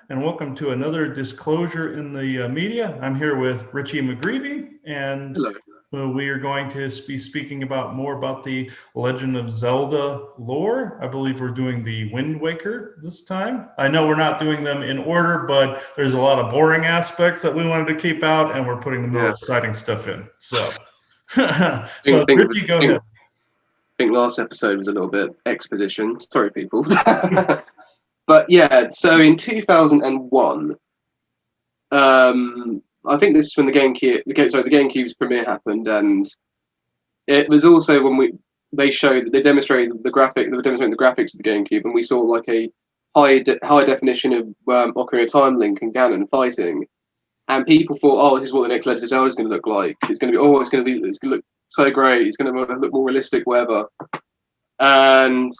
and welcome to another disclosure in the media. I'm here with Richie McGreevy, and Hello. we are going to be speaking more about the Legend of Zelda lore. I believe we're doing the Wind Waker this time. I know we're not doing them in order, but there's a lot of boring aspects that we wanted to keep out, and we're putting the more Yeah. exciting stuff in. So, Think, think, Richie, go think, ahead. think last episode was a little bit exposition. Sorry, people. But yeah, so in 2001, I think this is when the GameCube's premiere happened, and it was also when they demonstrated they were demonstrating the graphics of the GameCube, and we saw like a high definition of Ocarina of Time, Link and Ganon fighting. And people thought, oh, this is what the next Legend of Zelda is going to look like. It's going to be, it's going to look so great. It's going to look more realistic, whatever. And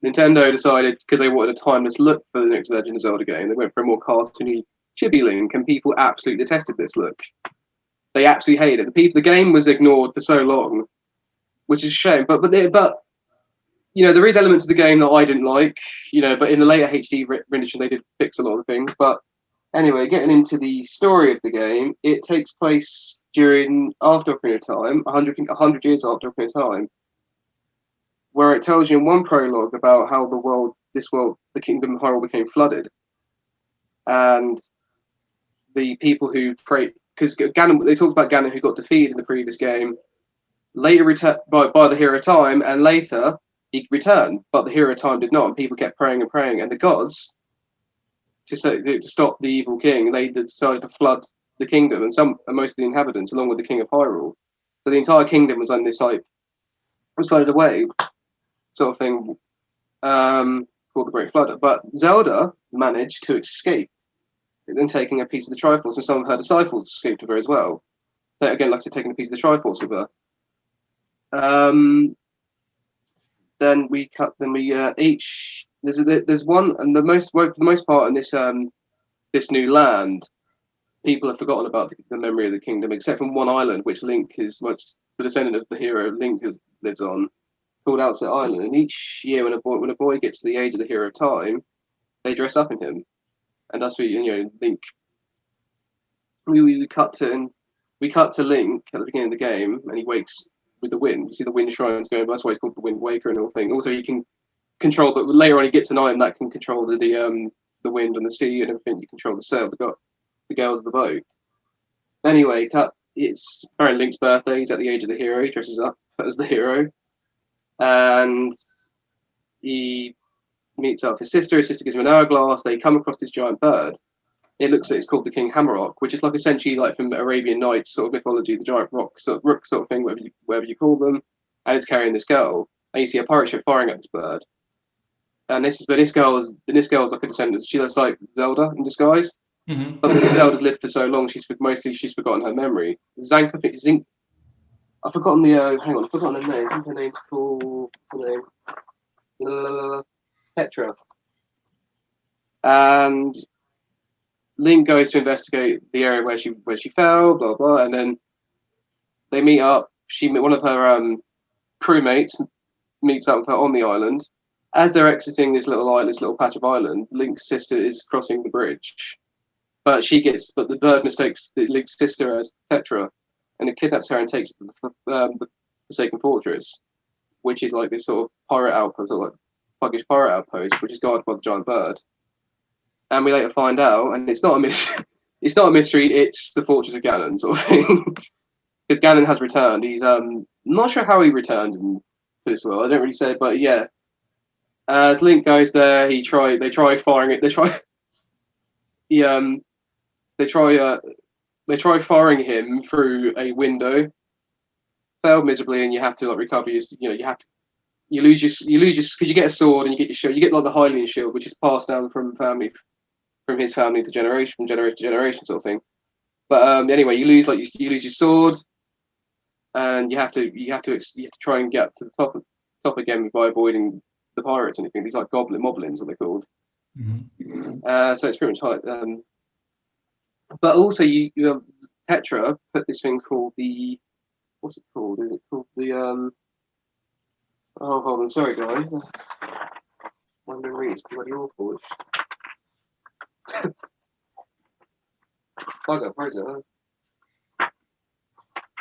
Nintendo decided, because they wanted a timeless look for the next Legend of Zelda game, they went for a more cartoony, chibi Link, and people absolutely detested this look. They absolutely hated it. The game was ignored for so long, which is a shame. But there is elements of the game that I didn't like, but in the later HD rendition, they did fix a lot of things. But anyway, getting into the story of the game, it takes place after Ocarina of Time, 100 years after Ocarina of Time, where it tells you in one prologue about how the Kingdom of Hyrule became flooded, and the people who prayed, because Ganon, they talked about Ganon who got defeated in the previous game, later returned by the Hero of Time, and later he returned, but the Hero of Time did not, and people kept praying and praying, and the gods, to stop the evil king, they decided to flood the kingdom and most of the inhabitants, along with the king of Hyrule. So the entire kingdom was on this was flooded away, sort of thing, called the Great Flood. But Zelda managed to escape, then taking a piece of the Triforce, and some of her disciples escaped with her as well. So again, like I said, taking a piece of the Triforce with her. Then we each there's one, and for the most part in this new land, people have forgotten about the memory of the kingdom, except from one island, which Link is much the descendant of the hero Link lives on, called Outset Island. And each year, when a boy gets to the age of the Hero of Time, they dress up in him, and that's what Link. We cut to Link at the beginning of the game, and he wakes with the wind. You see the wind shrines going. That's why it's called the Windwaker and all thing. Also, he can control, but later on he gets an item that can control the wind and the sea and everything. You control the sail, the girls of the boat. Anyway, it's apparently Link's birthday. He's at the age of the hero. He dresses up as the hero, and he meets up his sister. His sister gives him an hourglass. They come across this giant bird. It looks like it's called the King Hammerrock, which is like essentially like from Arabian Nights sort of mythology, the giant rook sort of thing, whatever you call them. And it's carrying this girl, and you see a pirate ship firing at this bird. And this girl's like a descendant. She looks like Zelda in disguise. Mm-hmm. But because Zelda's lived for so long, she's forgotten her memory. Zink. I've forgotten I've forgotten her name. I think her name's called Petra. And Link goes to investigate the area where she fell, blah blah, and then they meet up. One of her crewmates meets up with her on the island. As they're exiting this little patch of island, Link's sister is crossing the bridge, but the bird mistakes Link's sister as Petra, and it kidnaps her and takes her to the Forsaken Fortress, which is like this sort of pirate outpost, or like puggish pirate outpost, which is guarded by the giant bird. And we later find out, and it's not a mystery. It's not a mystery. It's the Fortress of Ganon sort of thing, because Ganon has returned. He's not sure how he returned in this world. I don't really say, but yeah. As Link goes there, they try firing it. They try firing him through a window. Failed miserably, and you have to recover your. You lose your because you get a sword and you get your shield. You get like the Hylian shield, which is passed down from his family to from generation to generation sort of thing. But anyway, you lose your sword, and you have to try and get to the top again by avoiding the pirates and anything. These like moblins, what they're called. Mm-hmm. So it's pretty much like. But also, you have Petra put this thing called what's it called? Is it called the Oh, hold on, sorry guys. My memory is bloody awful. Bugger, where is it?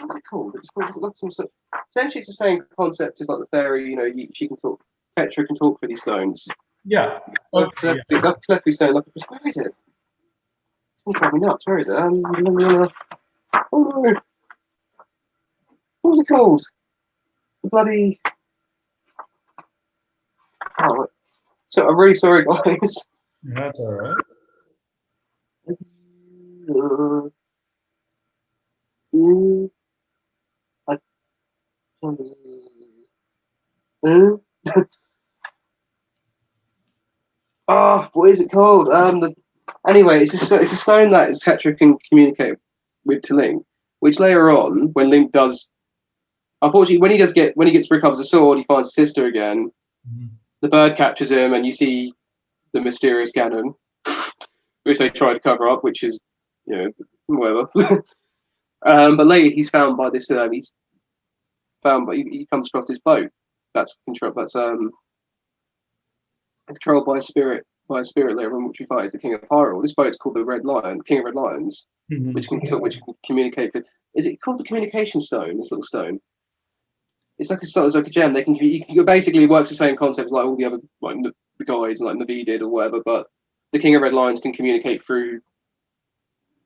What's it called? It's called. It looks some sort. Essentially, it's the same concept as like the fairy. You know, she can talk. Petra can talk for these stones. Yeah. Okay. Telepathy stone. Like, where is it? It's gonna drive me nuts. Where is it? Oh no! What was it called? The bloody. Oh, so I'm really sorry, guys. That's all right. Oh, what is it called? Anyway, it's a stone that Tetra can communicate with to Link, which later on, when Link does, unfortunately, when he gets recovers a sword, he finds his sister again. Mhm. The bird captures him, and you see the mysterious Ganon, which they try to cover up, which is, you know, whatever. But later he's found by this. He's found, but he comes across this boat that's controlled. That's controlled by a spirit. By a spirit later on, which we fight is the King of Hyrule. This boat's called the Red Lion, King of Red Lions, Mhm. which can communicate. Is it called the Communication Stone? This little stone. It's like a gem. They can basically works the same concept as like all the other like the guys like Navi did or whatever. But the King of Red Lions can communicate through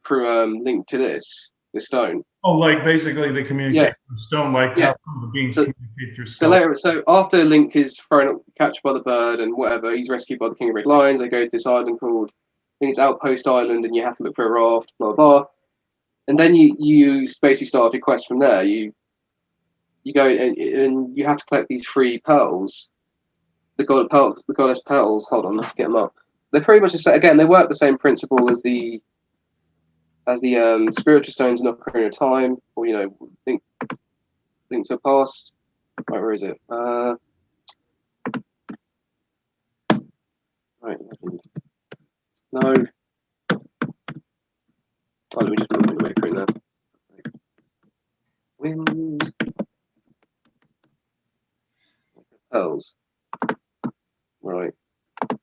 Link to this stone. Oh, like basically they communicate Yeah, through stone, like yeah. how some of the beings So communicate through So skull. later, so after Link is captured by the bird and whatever, he's rescued by the King of Red Lions. They go to this island called, I think it's Outpost Island, and you have to look for a raft, blah blah. And then you basically start your quest from there. You go and you have to collect these 3 pearls, the goddess pearls. Hold on, let's get them up. They're pretty much the same. Again, they work the same principle as the spiritual stones in Ocarina of Time, or link to a past. Right, where is it? Right, no. Oh, let me just put Windwaker in there. Wind pearls. Right. So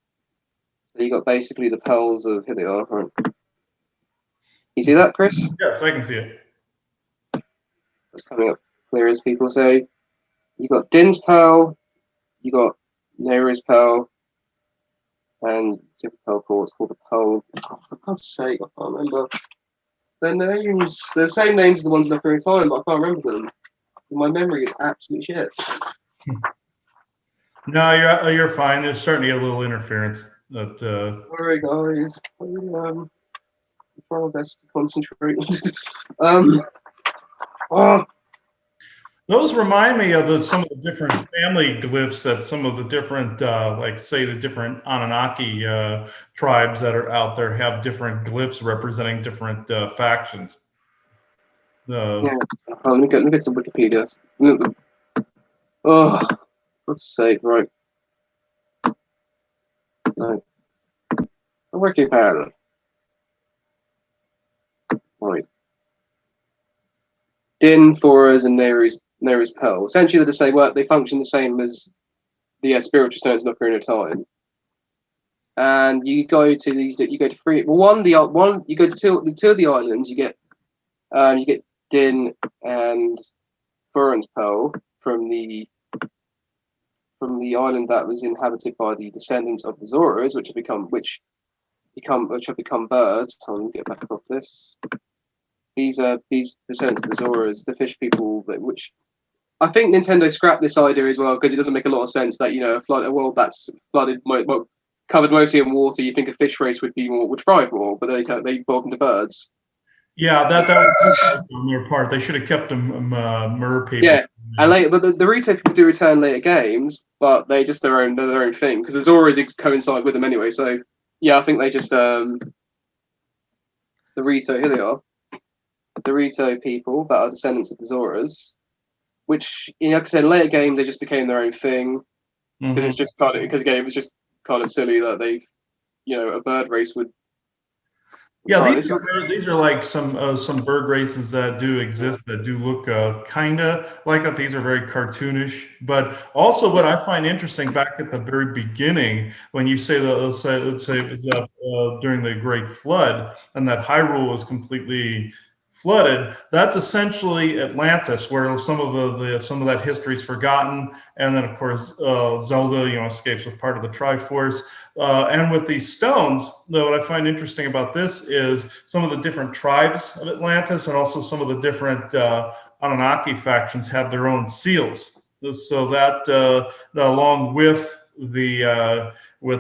you got basically the pearls of here they are. Right. You see that, Chris? Yes, I can see it. That's coming up clear as people say. You got Din's pearl, you got Nehru's pearl, and Super Pearl Core. It's called the pearl. Oh, for God's sake, I can't remember. Their names, they're the same names as the ones in Ocarina of Time, but I can't remember them. My memory is absolute shit. No, you're fine. There's starting to get a little interference. But Sorry, guys. Try my best to concentrate. Oh, those remind me of some of the different family glyphs that some of the different, like say the different Anunnaki tribes that are out there have different glyphs representing different factions. yeah. Let me get some Wikipedia. Oh, let's say right. No, Wikipedia. Right. Din, Foras, and Neru's Pearl. Essentially, they say work. They function the same as the spiritual stones in Ocarina of Time. And you go to these. You go to three. Well, one. You go to two of the islands. You get Din and Furan's Pearl from the island that was inhabited by the descendants of the Zoras, which have become birds. So let me get back off this. These descendants of the Zoras, the fish people, which I think Nintendo scrapped this idea as well because it doesn't make a lot of sense that a world that's flooded, covered mostly in water, you think a fish race would thrive more, but they evolved into birds. Yeah, that was on their part. They should have kept them mer people. Yeah, and later, but the Rito people do return later games, but they're their own thing because the Zoras coincide with them anyway. So yeah, I think they just the Rito, here they are, the Rito people that are descendants of the Zoras, which like I said, later game they just became their own thing because it's just kind of because again it was just kind of silly that a bird race would Yeah, All right, this is these are like some bird races that do exist that do look kind of like that. These are very cartoonish, but also what I find interesting back at the very beginning when you say that let's say during the Great Flood and that Hyrule was completely flooded. That's essentially Atlantis, where some of some of that history is forgotten, and then of course Zelda, escapes with part of the Triforce. And with these stones, though, what I find interesting about this is some of the different tribes of Atlantis and also some of the different Anunnaki factions have their own seals. So that along with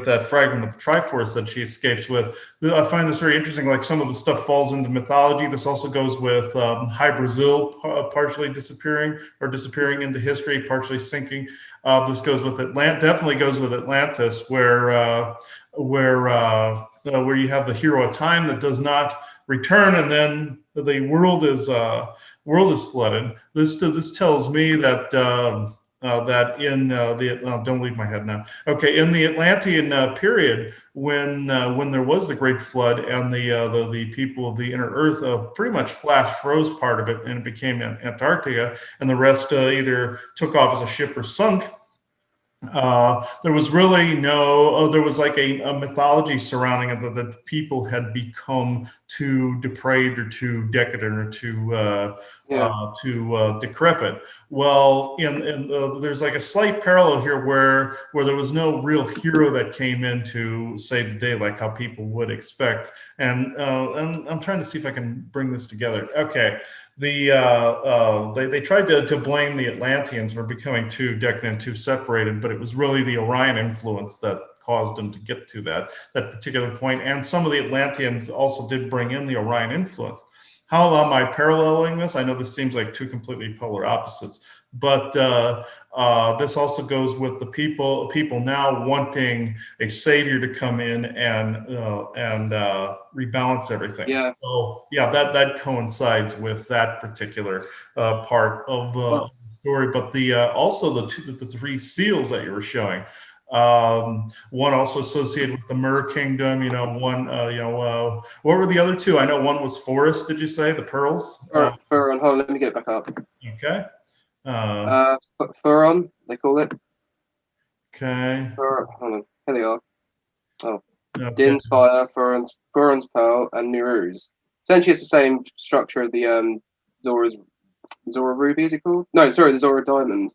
that fragment of the Triforce that she escapes with, I find this very interesting. Like some of the stuff falls into mythology. This also goes with High Brazil partially disappearing into history, partially sinking. This goes with definitely goes with Atlantis, where you have the hero of time that does not return, and then the world is flooded. This tells me that that in don't leave my head now. Okay, in the Atlantean period, when there was the Great Flood and the people of the inner Earth pretty much flash froze part of it, and it became Antarctica, and the rest either took off as a ship or sunk. There was really there was like a mythology surrounding it that people had become too depraved or too decadent or yeah. too decrepit. Well, there's like a slight parallel here where there was no real hero that came in to save the day like how people would expect. And I'm trying to see if I can bring this together. Okay. They tried to blame the Atlanteans for becoming too decadent, too separated, but it was really the Orion influence that caused them to get to that particular point. And some of the Atlanteans also did bring in the Orion influence. How am I paralleling this? I know this seems like two completely polar opposites, but this also goes with the people now wanting a savior to come in and rebalance everything. Yeah. So yeah, that coincides with that particular part of the story. But the also the three seals that you were showing. One also associated with the Myrrh Kingdom. What were the other two? I know one was forest. Did you say the pearls? Furon. Hold on, let me get it back up. Okay. Furon, they call it. Okay. Hold on, here they are. Oh, Okay. Din's Fire, Furon's Pearl, and Niru's. Essentially, it's the same structure of the Zora Ruby. Is it called? No, sorry, the Zora Diamond.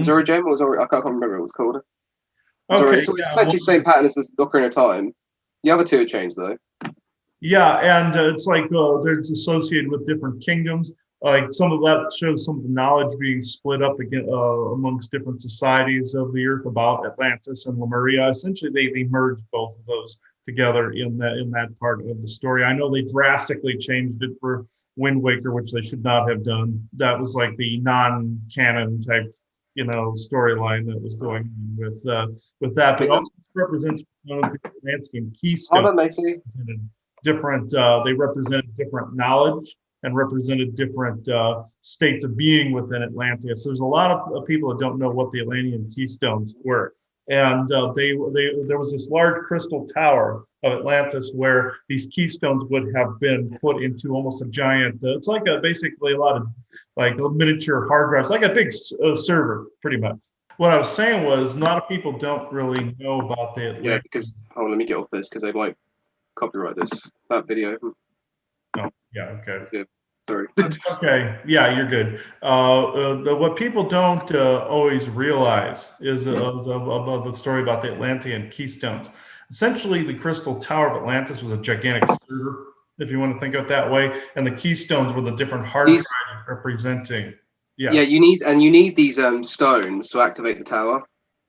Zora Gem or Zora? I can't remember what it was called. Okay. It's essentially the same pattern as the Ocarina of Time. The other two have changed though. Yeah, and it's like they're associated with different kingdoms. Like some of that shows some of the knowledge being split up again amongst different societies of the earth about Atlantis and Lemuria. Essentially, they merged both of those together in that part of the story. I know they drastically changed it for Wind Waker, which they should not have done. That was like the non-canon type, storyline that was going on with that. But also represents the Atlantean keystone. Oh, that makes sense. They represented different knowledge and represented different states of being within Atlantis. So there's a lot of people that don't know what the Atlantean keystones were. And there was this large crystal tower of Atlantis where these keystones would have been put into almost a giant, it's like basically a lot of like miniature hard drives, like a big server, pretty much. What I was saying was a lot of people don't really know about the Atlantean. Yeah, because let me get off this because they might copyright that video. Oh, yeah, okay. Yeah, sorry. Okay, yeah, you're good. What people don't always realize is about the story about the Atlantean keystones. Essentially, the Crystal Tower of Atlantis was a gigantic server, if you want to think of it that way, and the keystones were the different hard drives representing. Yeah. Yeah, you need these stones to activate the tower.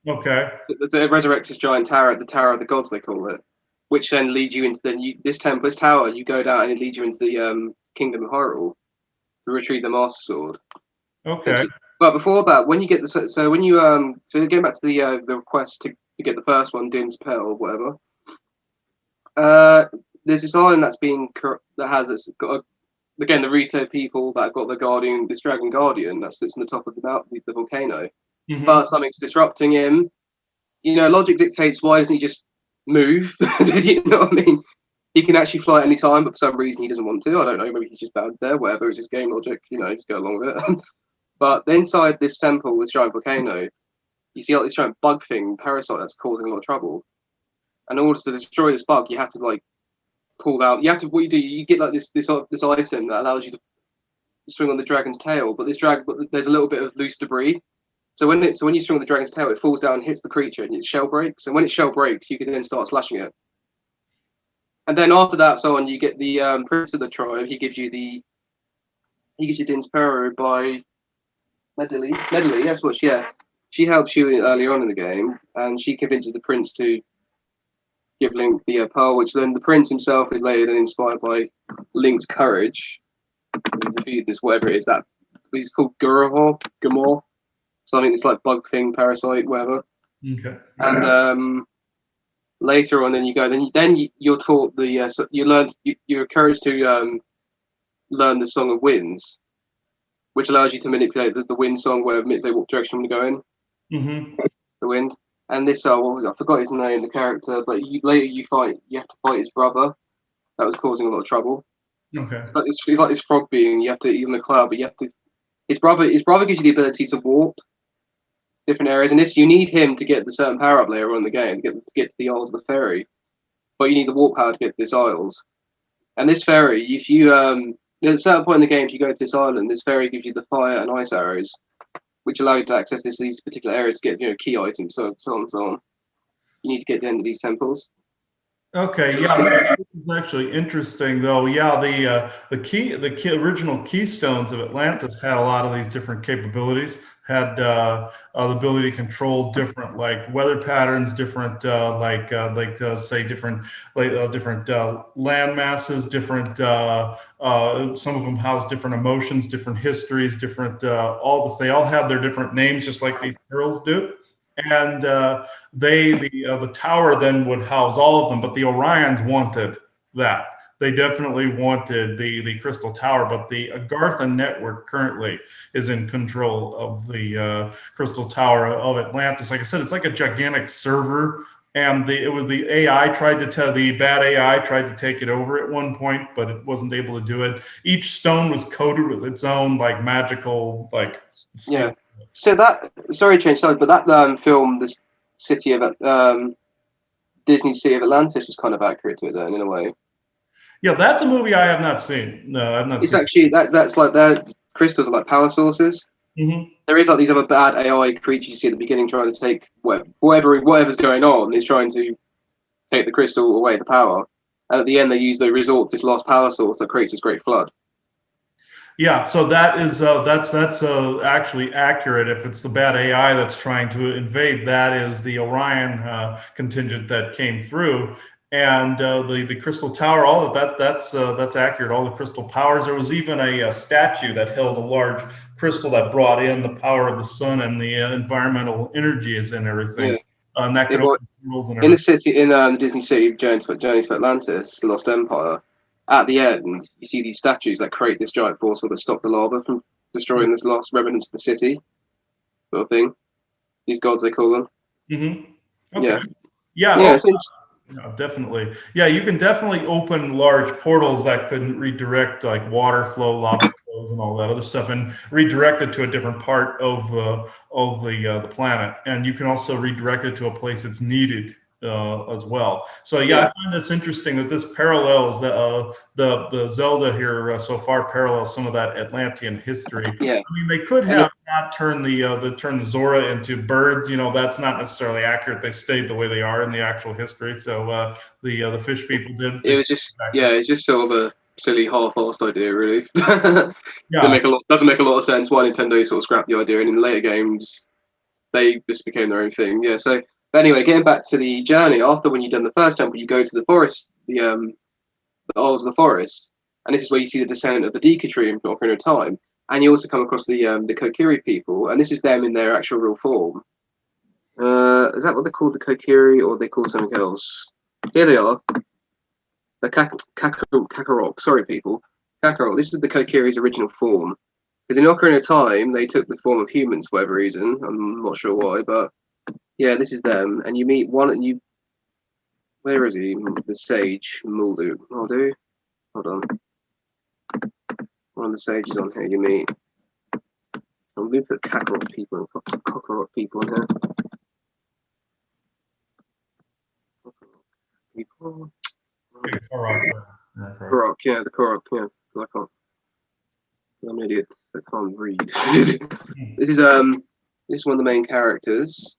Okay. It resurrects this giant tower, the Tower of the Gods, they call it, which then leads you into this tower. You go down and it leads you into the Kingdom of Hyrule to retrieve the Master Sword. Okay. But before that, when you get going back to the request to get the first one, Din's Pearl or whatever. There's this island that has this again the Rito people that got this dragon guardian that sits on the top of the volcano. Mm-hmm. But something's disrupting him. Logic dictates why doesn't he just move? You know what I mean? he can actually fly at any time, but for some reason he doesn't want to. I don't know. Maybe he's just bound there. Whatever. It's just game logic. Just go along with it. But inside this temple, this giant volcano, you see like this giant bug thing, parasite that's causing a lot of trouble. And in order to destroy this bug, you have to like pull out. You have to. What you do, you get like this item that allows you to swing on the dragon's tail. But there's a little bit of loose debris. So when you swing on the dragon's tail, it falls down and hits the creature, and its shell breaks. And when its shell breaks, you can then start slashing it. And then after that, so on, you get the prince of the tribe. He gives you Dinspero by Medley. That's what she helps you earlier on in the game, and she convinces the prince to give Link the pearl, which then the prince himself is later then inspired by Link's courage to defeat this whatever it is that he's called Gamor, something that's like bug thing, parasite, whatever. Okay. And later on, then you're taught you're encouraged to learn the Song of Winds, which allows you to manipulate the wind song, where manipulate what direction you go in. Mm-hmm. The wind. And this, what was it? I forgot his name, the character, but you have to fight his brother. That was causing a lot of trouble. Okay. But he's like this frog being. You have to eat on the cloud, but you have to. His brother gives you the ability to warp different areas, and this you need him to get the certain power up later on in the game to get to the Isles of the Fairy. But you need the warp power to get to this Isles. And this fairy, if you at a certain point in the game, if you go to this island, this fairy gives you the fire and ice arrows, which allow you to access these particular areas to get key items, so on and so on. You need to get into these temples. Okay, yeah, it's actually interesting though. Yeah, the original keystones of Atlantis had a lot of these different capabilities. Had the ability to control different like weather patterns, different say different land masses, different some of them house different emotions, different histories, different all this. They all have their different names, just like these pearls do. And the tower then would house all of them, but the Orions wanted that. They definitely wanted the Crystal Tower, but the Agartha network currently is in control of the Crystal Tower of Atlantis. Like I said, it's like a gigantic server, and the bad AI tried to take it over at one point, but it wasn't able to do it. Each stone was coated with its own like magical Yeah. So that but that film, this city of Disney City of Atlantis, was kind of accurate to it then in a way. Yeah, that's a movie I have not seen. No, I've not It's seen. actually that's like their crystals are like power sources. Mm-hmm. There is like these other bad AI creatures you see at the beginning trying to take whatever's going on is trying to take the crystal away, the power. And at the end, they resort to this last power source that creates this great flood. Yeah, so that's actually accurate. If it's the bad AI that's trying to invade, that is the Orion contingent that came through, and the Crystal Tower. All of that's accurate. All the crystal powers. There was even a statue that held a large crystal that brought in the power of the sun and the environmental energies and everything. Yeah. And that could open portals and In the everything. city, in the Disney City, Journey to Atlantis, The Lost Empire, at the end, you see these statues that create this giant force field that stop the lava from destroying this last remnants of the city, sort of thing. These gods, they call them. Mm-hmm. Okay. Yeah. Yeah. Yeah. No, definitely. Yeah, you can definitely open large portals that could redirect like water flow, lava flows, and all that other stuff, and redirect it to a different part of the planet. And you can also redirect it to a place that's needed as well. So yeah, I find this interesting that this parallels the Zelda here so far parallels some of that Atlantean history. Yeah. I mean, they could have not turned the Zora into birds. That's not necessarily accurate. They stayed the way they are in the actual history. So the fish people did. It's just sort of a silly half-assed idea, really. Yeah. Doesn't make a lot of sense why Nintendo sort of scrapped the idea, and in later games they just became their own thing. Yeah. So anyway, getting back to the journey, after when you've done the first temple, you go to the forest, the Isles of the Forest, and this is where you see the descent of the Deku Tree in Ocarina of Time, and you also come across the Kokiri people, and this is them in their actual real form. Is that what they're called, the Kokiri, or they call something else? Here they are, the Kakarot. Sorry, people, Kakarot. This is the Kokiri's original form. Because in Ocarina of Time, they took the form of humans for whatever reason. I'm not sure why, but yeah, this is them. And you meet one, and Where is he? The sage, Muldu. Muldu? Hold on. One of the sages on here you meet. I'm going to put Kakarot people and Kakarot people on here. People. Yeah, Korok. Korok, yeah, the Korok, yeah. I can't. I'm an idiot. I can't read. This is one of the main characters.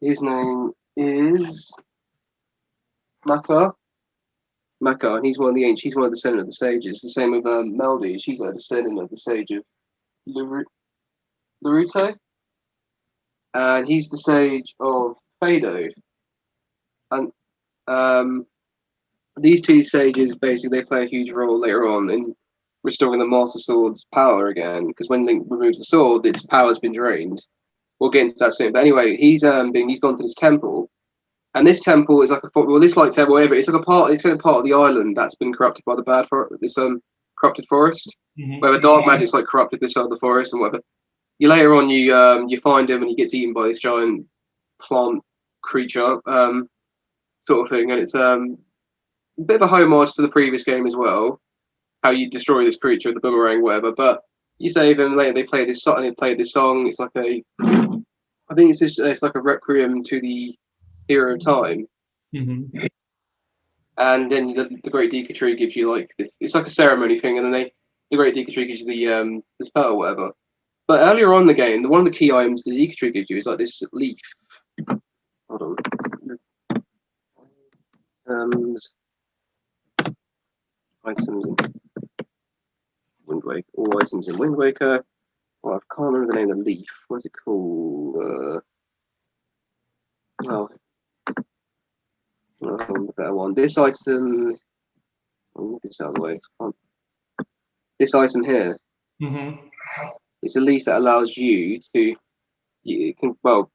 His name is Maka. Maka, and he's one of the ancient. He's one of the descendant of the sages. The same with Melody. She's a descendant of the sage of Naruto, and he's the sage of Fado. And these two sages basically they play a huge role later on in restoring the Master Sword's power again. Because when Link removes the sword, its power's been drained. We'll get into that soon. But anyway, he's gone to this temple, and this temple is like this like temple, whatever. It's like it's a part of the island that's been corrupted by the corrupted forest, where the dark magic's like corrupted this side of the forest and whatever. Later on, you find him and he gets eaten by this giant plant creature, sort of thing, and it's a bit of a homage to the previous game as well. How you destroy this creature with the boomerang, whatever. But you save him later. They play this song. It's like I think it's like a requiem to the hero of time. Mm-hmm. And then the Great Deku Tree gives you like this. It's like a ceremony thing, and then the Great Deku Tree gives you the spell or whatever. But earlier on in the game, one of the key items the Deku Tree gives you is like this leaf. Hold on. Items in Windwaker. All items in Windwaker. Well, I can't remember the name of the leaf. What's it called? Well, the better one. This item. I'll move this out of the way. This item here. Mm-hmm. It's a leaf that allows you to go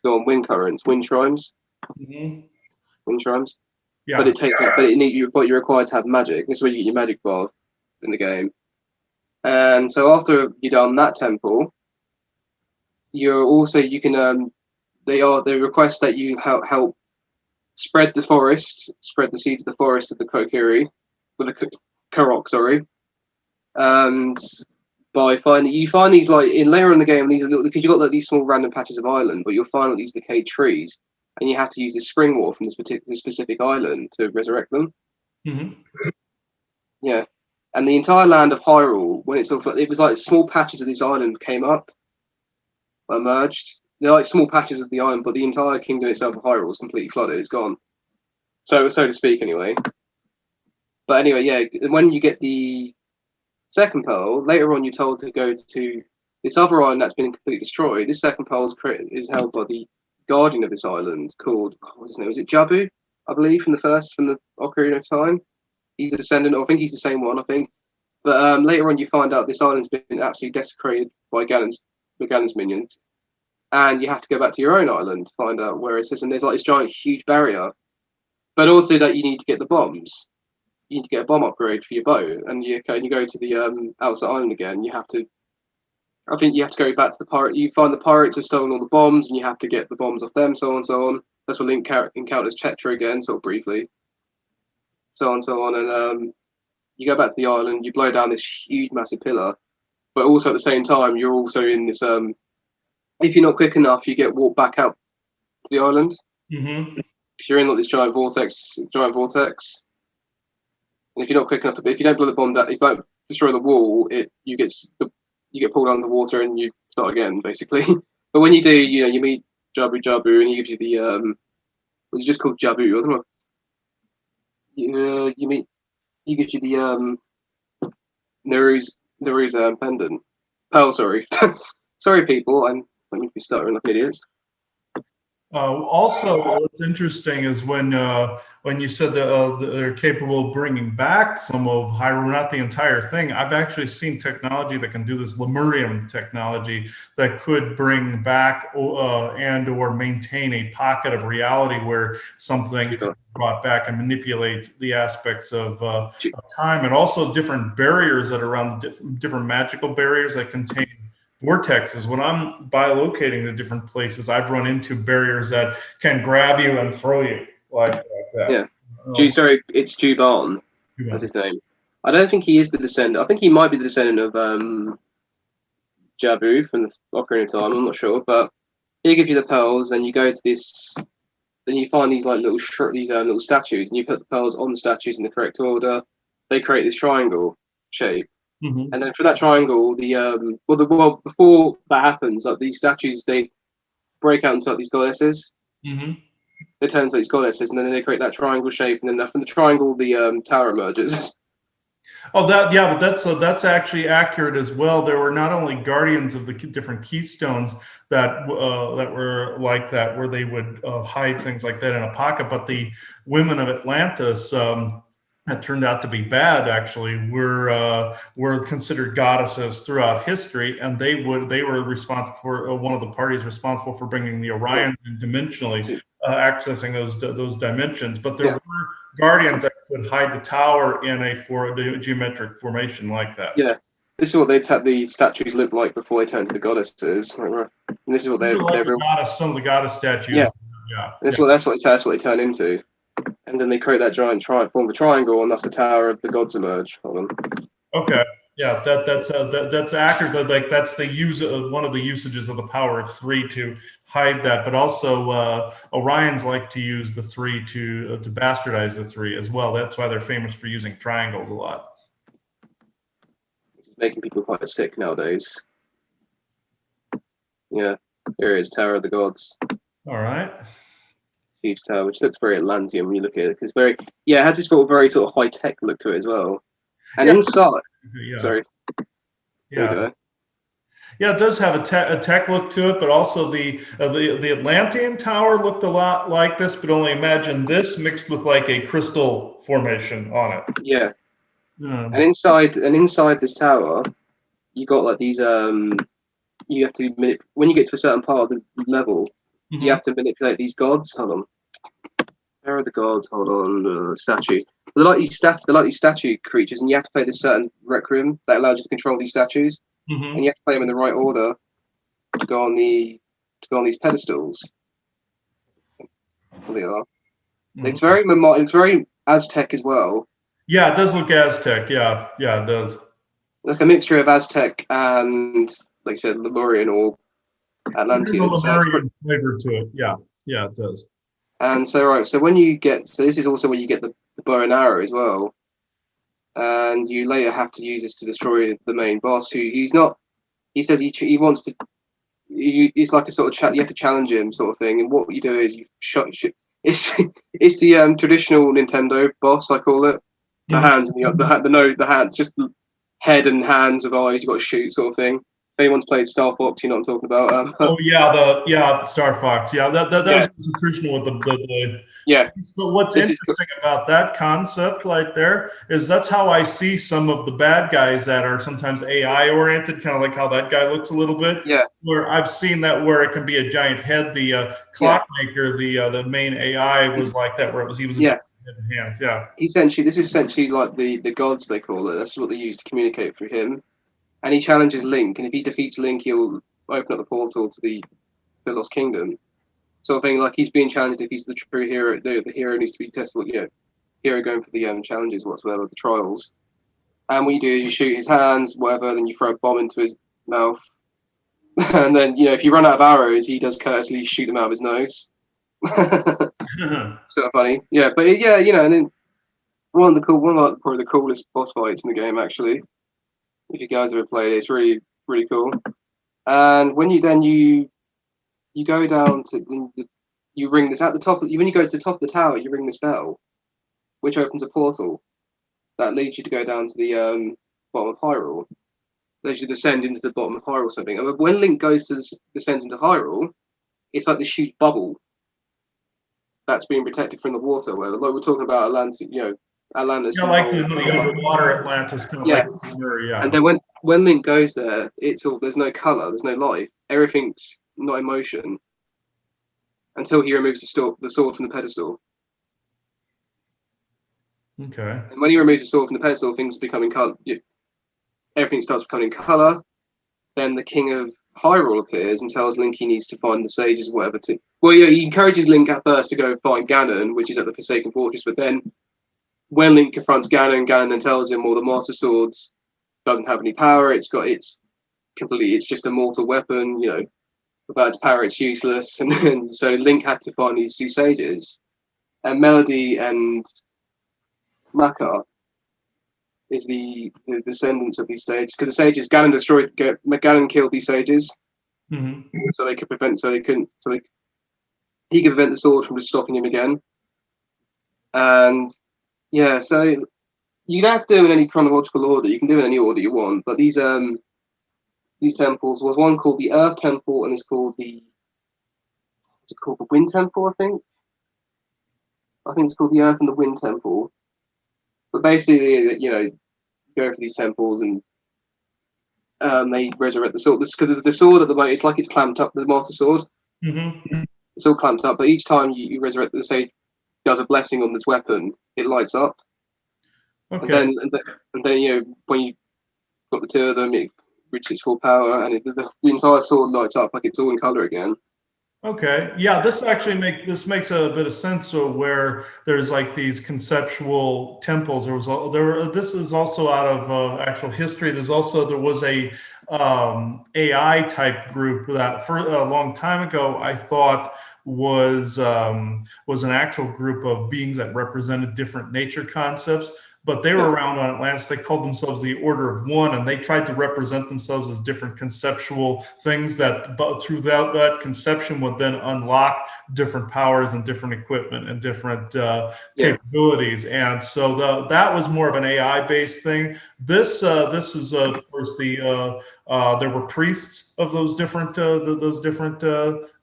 on wind currents, wind chimes. Mm-hmm. Wind chimes. Yeah. But you're required to have magic. This is where you get your magic bar in the game. And so after you're done that temple, they request that you help spread the seeds of the forest of the Kokiri, with the Korok, sorry. And by you find these like in later in the game, these are little, because you've got like these small random patches of island, but you'll find like these decayed trees, and you have to use this spring water from this specific island to resurrect them. Mm-hmm. Yeah, and the entire land of Hyrule, when it was like small patches of this island came up, emerged. They're like small patches of the island, but the entire kingdom itself of Hyrule is completely flooded. It's gone, so to speak, anyway. But anyway, yeah, when you get the second pearl, later on you're told to go to this other island that's been completely destroyed. This second pearl is held by the guardian of this island called, what's his name? Was it Jabu? I believe from the Ocarina of Time. He's a descendant. I think he's the same one. I think. But later on, you find out this island's been absolutely desecrated by Ganon's minions, and you have to go back to your own island to find out where it is. And there's like this giant, huge barrier. But also that you need to get the bombs. You need to get a bomb upgrade for your bow, and you go to the outside island again. I think you have to go back to the pirate. You find the pirates have stolen all the bombs, and you have to get the bombs off them, so on, so on. That's when Link encounters Tetra again, sort of briefly. So on, so on, and you go back to the island. You blow down this huge, massive pillar, but also at the same time, you're also in this. If you're not quick enough, you get walked back out to the island. Mm-hmm. You're in like this giant vortex. And if you're not quick enough, if you don't blow the bomb down, if you don't destroy the wall, you get pulled under the water and you start again, basically. But when you do, you meet Jabu, and he gives you the was it just called Jabu? I don't know. He gives you the Naru's pendant. Pearl, sorry, sorry, people. I'm going to be stuttering like idiots. Also, what's interesting is when you said that they're capable of bringing back some of Hyrule, not the entire thing. I've actually seen technology that can do this, Lemurium technology that could bring back and or maintain a pocket of reality where something could be brought back and manipulate the aspects of time, and also different barriers that are around different magical barriers that contain vortexes. When I'm bilocating the different places, I've run into barriers that can grab you and throw you, like that. Yeah. Sorry, it's Juban. That's his name. I don't think he is the descendant. I think he might be the descendant of Jabu from the Ocarina of Time. I'm not sure, but he gives you the pearls, then you go to this. Then you find these like little statues, and you put the pearls on the statues in the correct order. They create this triangle shape, Mm-hmm. and then for that triangle, before that happens, like these statues, they break out into like these goddesses. Mm-hmm. They turn into these goddesses, and then they create that triangle shape, and then from the triangle, the tower emerges. Oh, but that's actually accurate as well. There were not only guardians of the different keystones that were like that, where they would hide things like that in a pocket, but the women of Atlantis. That turned out to be bad. Actually, were considered goddesses throughout history, and they were responsible for one of the parties responsible for bringing the Orion in dimensionally, accessing those dimensions. But there were guardians that could hide the tower in a geometric formation like that. Yeah, this is what the statues look like before they turn to the goddesses. And this is what they're real. Some of the goddess statues. Yeah, that's what they turn into. And then they create that giant form of a triangle, and that's the tower of the gods emerge. Hold on. Okay. Yeah, that's accurate. Like that's the use of one of the usages of the power of 3 to hide that. But also, Orions like to use the 3 to bastardize the 3 as well. That's why they're famous for using triangles a lot. Making people quite sick nowadays. Yeah, here is Tower of the Gods. All right. Huge tower, which looks very Atlantean when you look at it. It's very, it has this sort of very sort of high tech look to it as well. And inside, sorry. Yeah. Yeah, it does have a tech look to it, but also the Atlantean tower looked a lot like this, but only imagine this mixed with like a crystal formation on it. Yeah. And inside this tower, you got like these you have to when you get to a certain part of the level, you have to manipulate these gods. Hold on. Where are the gods? Hold on, statues. They're like these statue creatures, and you have to play this certain requiem that allows you to control these statues, and you have to play them in the right order to go on these pedestals. There they are. It's very Aztec as well. Yeah, it does look Aztec. Yeah, it does. Like a mixture of Aztec and, like I said, Lemurian or Atlantean. There's a Lemurian flavor to it. Yeah, it does. And so this is also when you get the bow and arrow as well, and you later have to use this to destroy the main boss. He says he wants to. It's like a sort of you have to challenge him sort of thing. And what you do is you it's the traditional Nintendo boss, I call it. The hands and the hands, just the head and hands of eyes. You got to shoot sort of thing. If anyone's played Star Fox, you know what I'm talking about. The Star Fox. Yeah, that was traditional with the. Yeah. But what's interesting about that concept right there is that's how I see some of the bad guys that are sometimes AI oriented, kind of like how that guy looks a little bit. Yeah. Where I've seen that where it can be a giant head. The Clockmaker, the main AI was like that, where he was a giant head and hands. Yeah. This is essentially like the gods, they call it. That's what they use to communicate through him. And he challenges Link, and if he defeats Link, he'll open up the portal to the Lost Kingdom. Sort of thing, like he's being challenged if he's the true hero. The hero needs to be tested. Hero going for the challenges whatsoever, the trials. And what you do is you shoot his hands, whatever, then you throw a bomb into his mouth. And then, if you run out of arrows, he does courteously shoot them out of his nose. Sort of funny. Yeah, but and then probably the coolest boss fights in the game, actually. If you guys ever played it, it's really, really cool. And when you go down to you ring this at the top. When you go to the top of the tower, you ring this bell, which opens a portal that leads you to go down to the bottom of Hyrule. Leads you to descend into the bottom of Hyrule or something. And when Link goes to descend into Hyrule, it's like this huge bubble that's being protected from the water. Where like we're talking about Atlantis. Yeah, like the underwater Atlantis. Kind of like And then when Link goes there, there's no color, there's no life, everything's not in motion until he removes the sword from the pedestal. Okay. And when he removes the sword from the pedestal, things becoming color. Everything starts becoming color. Then the King of Hyrule appears and tells Link he needs to find the sages, whatever, to Well, yeah, he encourages Link at first to go find Ganon, which is at the Forsaken Fortress. But then, when Link confronts Ganon, Ganon then tells him, "Well, the Master Swords doesn't have any power. It's just a mortal weapon. You know, without its power, it's useless." And so Link had to find these sages, and Melody and Maka is the descendants of these sages, because the sages Ganon killed these sages, so they could prevent, so they couldn't, so they, he could prevent the sword from just stopping him again. And yeah, so you don't have to do it in any chronological order. You can do it in any order you want. But these temples, was one called the Earth Temple, and it's called the Wind Temple, I think. I think it's called the Earth and the Wind Temple. But basically, you know, go for these temples and they resurrect the sword. Because the sword at the moment, it's like it's clamped up. The Master Sword, it's all clamped up. But each time you resurrect the sage, does a blessing on this weapon, it lights up. Okay. And then you know, when you got the two of them, it reaches its full power, and the entire sword lights up like it's all in color again. Okay. Yeah, this actually makes a bit of sense. So where there's like these conceptual temples, this is also out of actual history. There was a AI type group that for a long time ago I thought was an actual group of beings that represented different nature concepts. But they were around on Atlantis. They called themselves the Order of One, and they tried to represent themselves as different conceptual things that, but through that conception, would then unlock different powers and different equipment and different capabilities. And so that was more of an AI based thing. This is of course there were priests of those different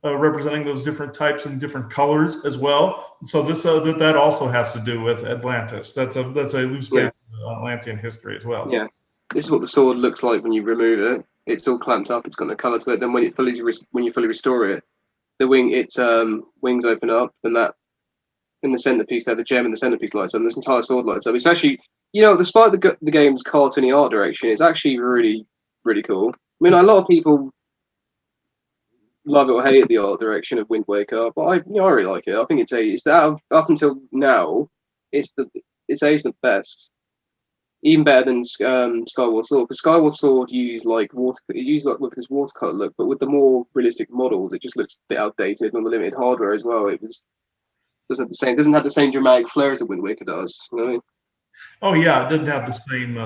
representing those different types and different colors as well. So that also has to do with Atlantis. That's a loose base Atlantean history as well. Yeah, this is what the sword looks like when you remove it. It's all clamped up. It's got no color to it. Then when you fully restore it, its wings open up, and that in the centerpiece there, the gem in the centerpiece lights up, and this entire sword lights up. It's actually, you know, despite the game's cartoony art direction, it's actually really, really cool. I mean, a lot of people love it or hate the art direction of Wind Waker, but I really like it. I think it's up until now, it's the best, even better than Skyward Sword, because Skyward Sword used like with this watercolor look, but with the more realistic models, it just looks a bit outdated on the limited hardware as well. Doesn't have the same dramatic flair as the Wind Waker does. You know? Oh yeah, it didn't have the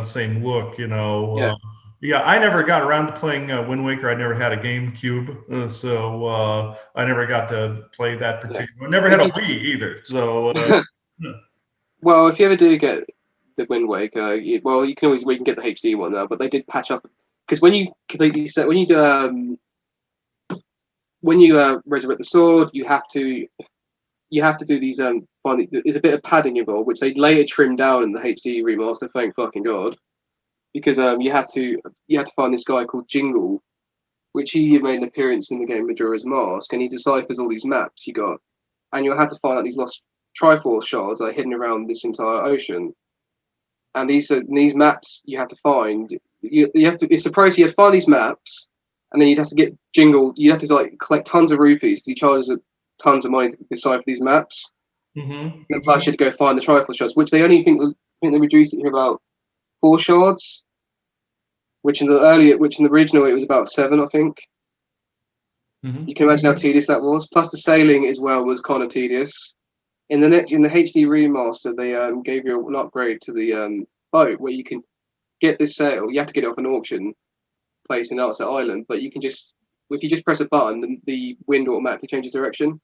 same look, you know. Yeah. Yeah, I never got around to playing Wind Waker. I never had a GameCube, so I never got to play that particular. I never had a Wii either. So, well, if you ever do get the Wind Waker, you can get the HD one now, but they did patch up, because when you resurrect the sword, you have to do these there's a bit of padding involved, which they later trimmed down in the HD remaster. Thank fucking god, because you had to find this guy called Jingle, which he made an appearance in the game Majora's Mask, and he deciphers all these maps you got, and you'll have to find out these lost Triforce shards that are hidden around this entire ocean. And these maps you have to find. It's a process. You have to find these maps, and then you'd have to get Jingle. You have to like collect tons of rupees because he charges tons of money to decipher these maps. mm-hmm. And plus, you had to go find the Triforce shards, which they only think they reduced it to about 4 shards, which in the original it was about 7, I think. Mm-hmm. You can imagine how tedious that was. Plus, the sailing as well was kind of tedious. In the HD remaster, they gave you an upgrade to the boat where you can get this sail. You have to get it off an auction place in Outset Island, but if you just press a button, the wind automatically changes direction.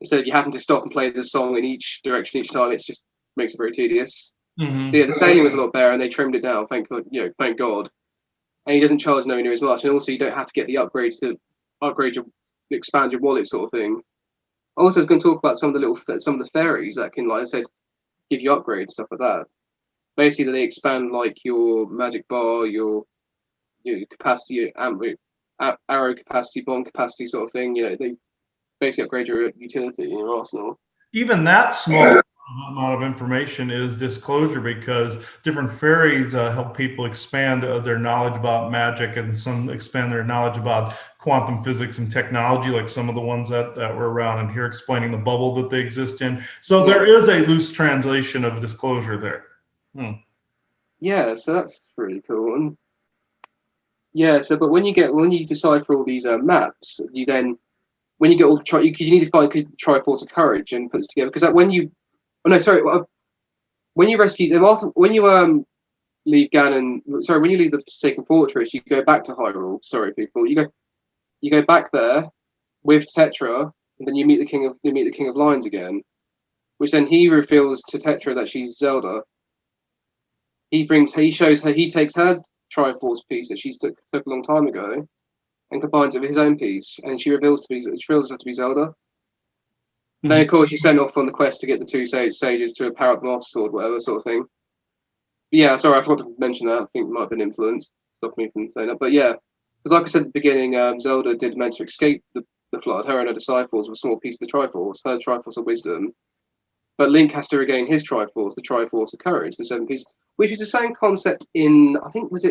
Instead of you having to stop and play the song in each direction each time, it just makes it very tedious. Mm-hmm. Yeah, the sailing was a lot better, and they trimmed it down. Thank God. And he doesn't charge nowhere near as much, and also you don't have to get the upgrades to expand your wallet, sort of thing. Also, I was going to talk about some of the fairies that can, like I said, give you upgrades, stuff like that. Basically, they expand like your magic bar, your capacity, arrow capacity, bomb capacity, sort of thing. You know, they basically upgrade your utility in your arsenal. Even that small amount of information is disclosure, because different fairies help people expand their knowledge about magic, and some expand their knowledge about quantum physics and technology, like some of the ones that were around and here explaining the bubble that they exist in. So Yeah, there is a loose translation of disclosure there. Hmm. yeah. So that's really cool. And yeah, so but when you decide for all these maps, you then when you get all the because you need to find the Triforce of Courage and put this together. Because when you oh no sorry when you rescue when you leave Ganon, sorry, when you leave the Forsaken Fortress, you go back to Hyrule. Sorry, people, you go back there with Tetra, and then you meet the King of Lions again, which then he reveals to Tetra that she's Zelda. He shows her, he takes her Triforce piece that took a long time ago and combines it with his own piece, and she reveals her to be Zelda. Then of Mhm. course you send off on the quest to get the two sages to power up the Master Sword, whatever sort of thing. But yeah, sorry, I forgot to mention that. I think it might have been influenced. Stop me from saying that. But yeah, because like I said at the beginning, Zelda did manage to escape the flood. Her and her disciples with a small piece of the Triforce, her Triforce of Wisdom. But Link has to regain his Triforce, the Triforce of Courage, the seven pieces, which is the same concept in, I think, was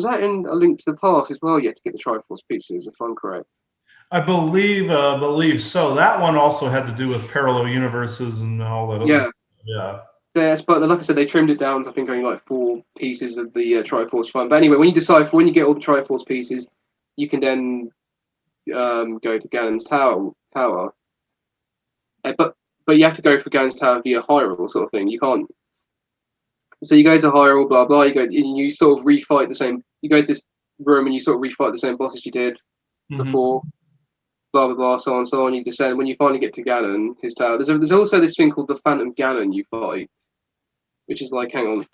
that in A Link to the Past as well? You had to get the Triforce pieces, if I'm correct. I believe so. That one also had to do with parallel universes and all that other. Yeah. Yeah. Yes, but like I said, they trimmed it down to I think only like four pieces of the Triforce fund. But anyway, when you get all the Triforce pieces, you can then go to Ganon's tower. But you have to go for Ganon's tower via Hyrule sort of thing. You can't. So you go to Hyrule, blah blah. You go and you sort of refight the same. You go to this room and you sort of refight the same bosses you did Mhm. before. Blah blah blah, so on so on. You descend when you finally get to Ganon, his tower. There's also this thing called the Phantom Ganon you fight, which is like hang on,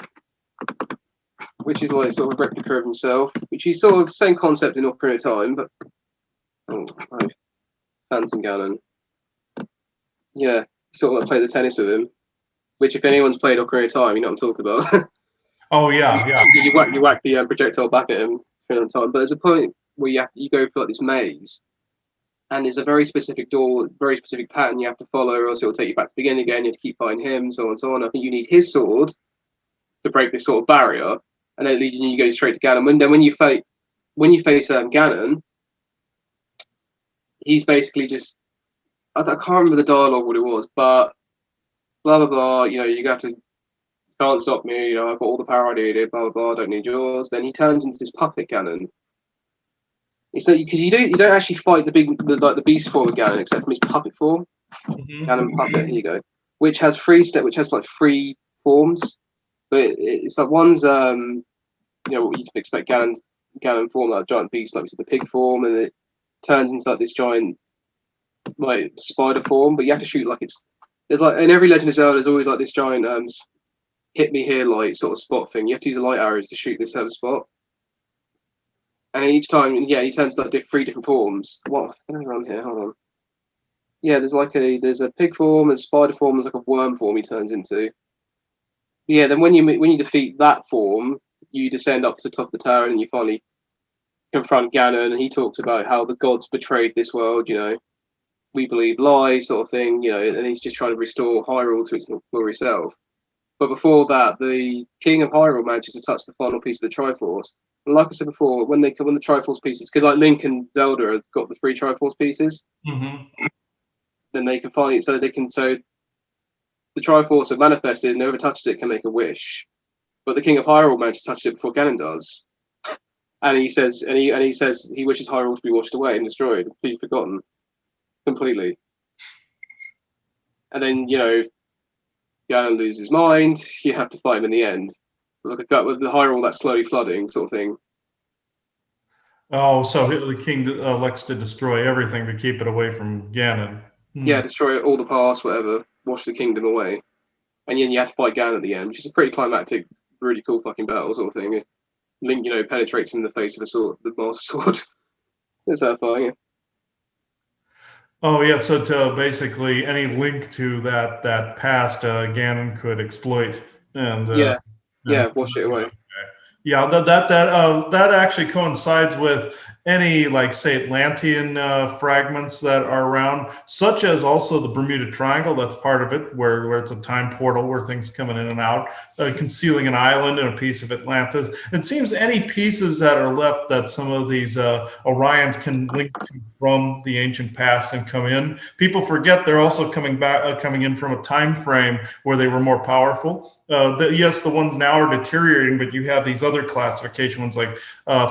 which is like sort of a replica of himself, which is sort of same concept in Ocarina of Time, but oh, right. Phantom Ganon. Yeah, sort of like play the tennis with him. Which, if anyone's played Ocarina of Time, you know what I'm talking about. Oh yeah, yeah. you whack the projectile back at him for time. But there's a point where you go for like this maze, and there's a very specific door, very specific pattern you have to follow, or else it'll take you back to the beginning again. You have to keep fighting him, so on and so on. I think you need his sword to break this sort of barrier, and then you go straight to Ganon. Then when you face Ganon, he's basically just I can't remember the dialogue what it was, but blah blah blah. You know, you have to can't stop me. You know, I've got all the power I needed. Blah blah blah. I don't need yours. Then he turns into this puppet Ganon. So because you don't actually fight the beast form of Ganon except from his puppet form. Mhm. Ganon puppet. Here you go. Which has like three forms, but it's like one's you know what you expect Ganon form, like a giant beast, like the pig form, and it turns into like this giant like spider form. But you have to shoot like it's there's like in every Legend of Zelda, there's always like this giant hit me here light sort of spot thing. You have to use the light arrows to shoot this type of spot. And each time, yeah, he turns like three different forms. What around here? Hold on. Yeah, there's a pig form, a spider form, there's like a worm form he turns into. Yeah, then when you defeat that form, you descend up to the top of the tower and you finally confront Ganon, and he talks about how the gods betrayed this world. You know, we believe lies, sort of thing. You know, and he's just trying to restore Hyrule to its glory self. But before that, the King of Hyrule manages to touch the final piece of the Triforce. And like I said before, when the Triforce pieces, because like Link and Zelda have got the three Triforce pieces, Mhm. then they can finally so the Triforce have manifested, and whoever touches it can make a wish. But the King of Hyrule manages to touch it before Ganon does, and he says he wishes Hyrule to be washed away and destroyed, be forgotten completely. And then Ganon loses his mind. You have to fight him in the end. Like with the Hyrule that's slowly flooding, sort of thing. Oh, so the king elects to destroy everything to keep it away from Ganon. Hmm. Yeah, destroy all the past, whatever, wash the kingdom away, and then you have to fight Ganon at the end, which is a pretty climactic, really cool fucking battle sort of thing. Link, penetrates him in the face of the Master Sword. It's satisfying. Oh yeah, so to basically any link to that past, Ganon could exploit, and Yeah, and yeah, wash it away. yeah, that actually coincides with any like say Atlantean fragments that are around, such as also the Bermuda Triangle. That's part of it, where it's a time portal where things coming in and out, concealing an island and a piece of Atlantis. It seems any pieces that are left that some of these Orions can link to from the ancient past and come in. People forget they're also coming back, coming in from a time frame where they were more powerful. Yes, the ones now are deteriorating, but you have these other classification ones like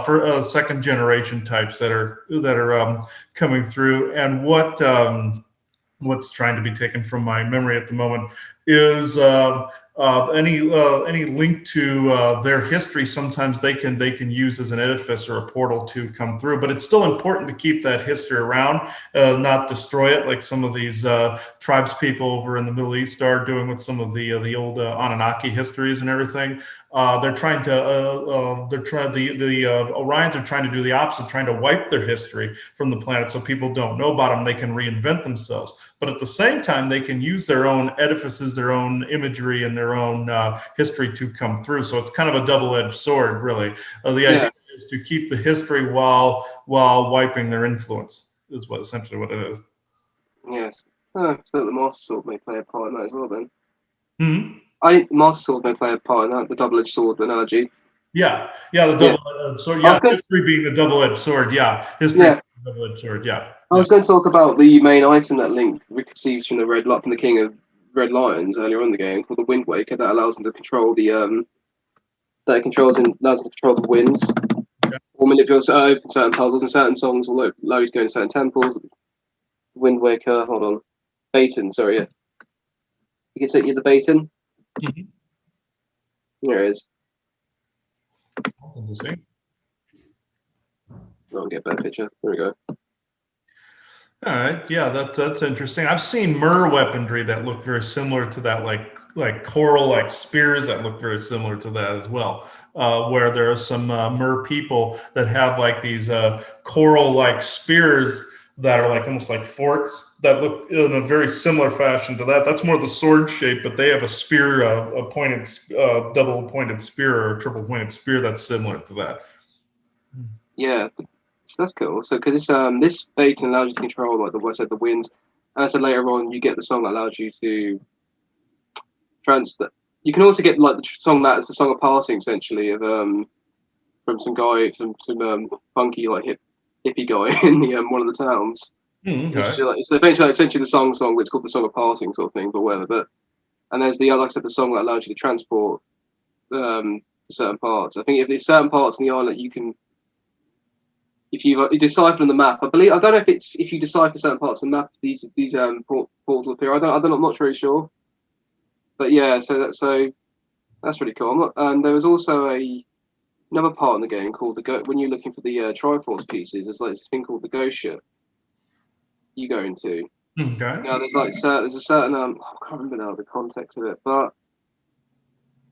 for second generation types that are coming through. And what's trying to be taken from my memory at the moment is any link to their history. Sometimes they can use as an edifice or a portal to come through, but it's still important to keep that history around, not destroy it like some of these tribes people over in the Middle East are doing with some of the old Anunnaki histories and everything. They're trying to the Orions are trying to do the opposite, trying to wipe their history from the planet so people don't know about them. They can reinvent themselves, but at the same time they can use their own edifices, their own imagery, and their own history to come through. So it's kind of a double-edged sword, really. The idea is to keep the history while wiping their influence. Is what essentially what it is. Yes. Oh, so the Master Sword may play a part in that as well then. Mm-hmm. I think Master Sword may play a part in that, the double-edged sword analogy. Yeah, the double sword. Yeah, history being a double-edged sword. Yeah, history being a double-edged sword. Yeah. I was going to talk about the main item that Link receives from from the King of Red Lions earlier on in the game, called the Windwaker, that allows him to control the allows him to control the winds, or manipulate open certain puzzles and certain songs will allow you to go in certain temples. Windwaker, hold on, Baton, sorry, yeah. You can take you the Baton. Mm-hmm. There it is. That's interesting. I'll get a better picture. There we go. All right, yeah, that's interesting. I've seen Mer weaponry that look very similar to that, like coral, like spears that look very similar to that as well. Where there are some Mer people that have like these coral like spears that are like almost like forks that look in a very similar fashion to that. That's more the sword shape, but they have a spear, a pointed, double pointed spear or a triple pointed spear that's similar to that. Yeah, that's cool. So, because this Baton allows you to control, like the winds, and I said later on, you get the song that allows you to transfer. You can also get like the song that is the song of passing, essentially, of from some guy, some funky like hippie guy in the one of the towns. Okay. It's eventually essentially the song, but it's called the song of passing sort of thing, but whatever. But and there's the other, like I said, the song that allows you to transport to certain parts. I think if there's certain parts in the island you can. If you decipher on the map, I don't know if you decipher certain parts of the map, these portals appear. I'm not really sure, but yeah, so that's really cool. And there was also another part in the game called when you're looking for the Triforce pieces. There's like this thing called the Ghost Ship. You go into. Okay. Now there's a certain I can't remember now the context of it, but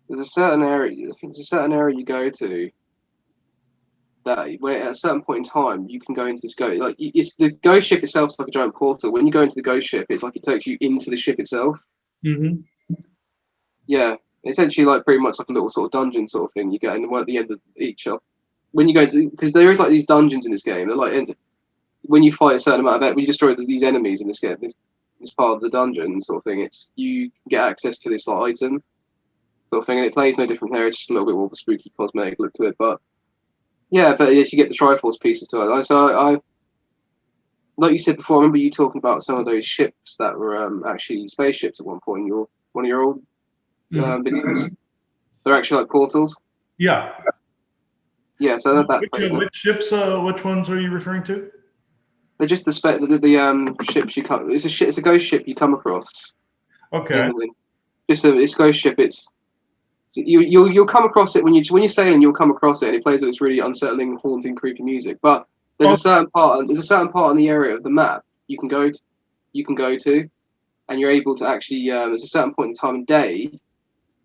there's a certain area. I think there's a certain area you go to. That where at a certain point in time you can go into this it's the ghost ship itself is like a giant portal. When you go into the ghost ship, it's like it takes you into the ship itself. Mm-hmm. Yeah, essentially like pretty much like a little sort of dungeon sort of thing. You get in at the end of each when you go into, because there is like these dungeons in this game. They're like when you fight a certain amount of when you destroy these enemies in this game, this part of the dungeon sort of thing. It's you get access to this like item sort of thing, and it plays no different there. It's just a little bit more of a spooky cosmetic look to it, but. Yeah, but yes, you get the Triforce pieces to it. So I, like you said before, I remember you talking about some of those ships that were actually spaceships at one point. One of your old videos. They're actually like portals. Yeah. Yeah. So which ships? Which ones are you referring to? They're just the ships you come. It's a ghost ship you come across. Okay. In the wind. It's a ghost ship. You'll come across it when you're sailing. You'll come across it, and it plays this really unsettling, haunting, creepy music. But there's a certain part in the area of the map you can go to, and you're able to actually. There's a certain point in time and day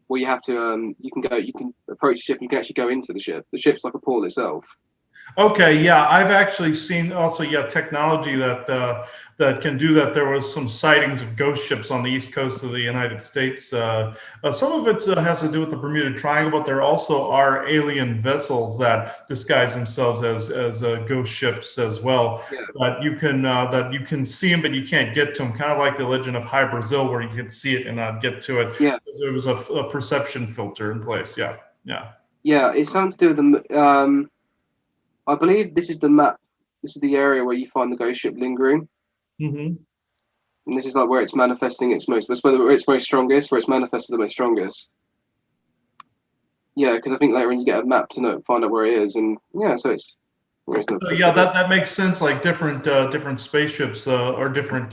where you have to. You can approach the ship. And you can actually go into the ship. The ship's like a portal itself. Okay, yeah, I've actually seen also, yeah, technology that that can do that. There was some sightings of ghost ships on the east coast of the United States. Some of it has to do with the Bermuda Triangle, but there also are alien vessels that disguise themselves as ghost ships as well. Yeah, That you can see them, but you can't get to them. Kind of like the Legend of High Brazil, where you can see it and not get to it. yeah, There was a perception filter in place. Yeah, yeah. yeah. It's something to do with the. I believe this is the map. This is the area where you find the ghost ship lingering, Hmm. and this is like where it's manifesting its most. It's where it's most strongest, where it's manifested the most strongest. Yeah, because I think later on you get a map to know, find out where it is, and yeah, so it's where it's not Yeah, good. that makes sense. Like different spaceships or different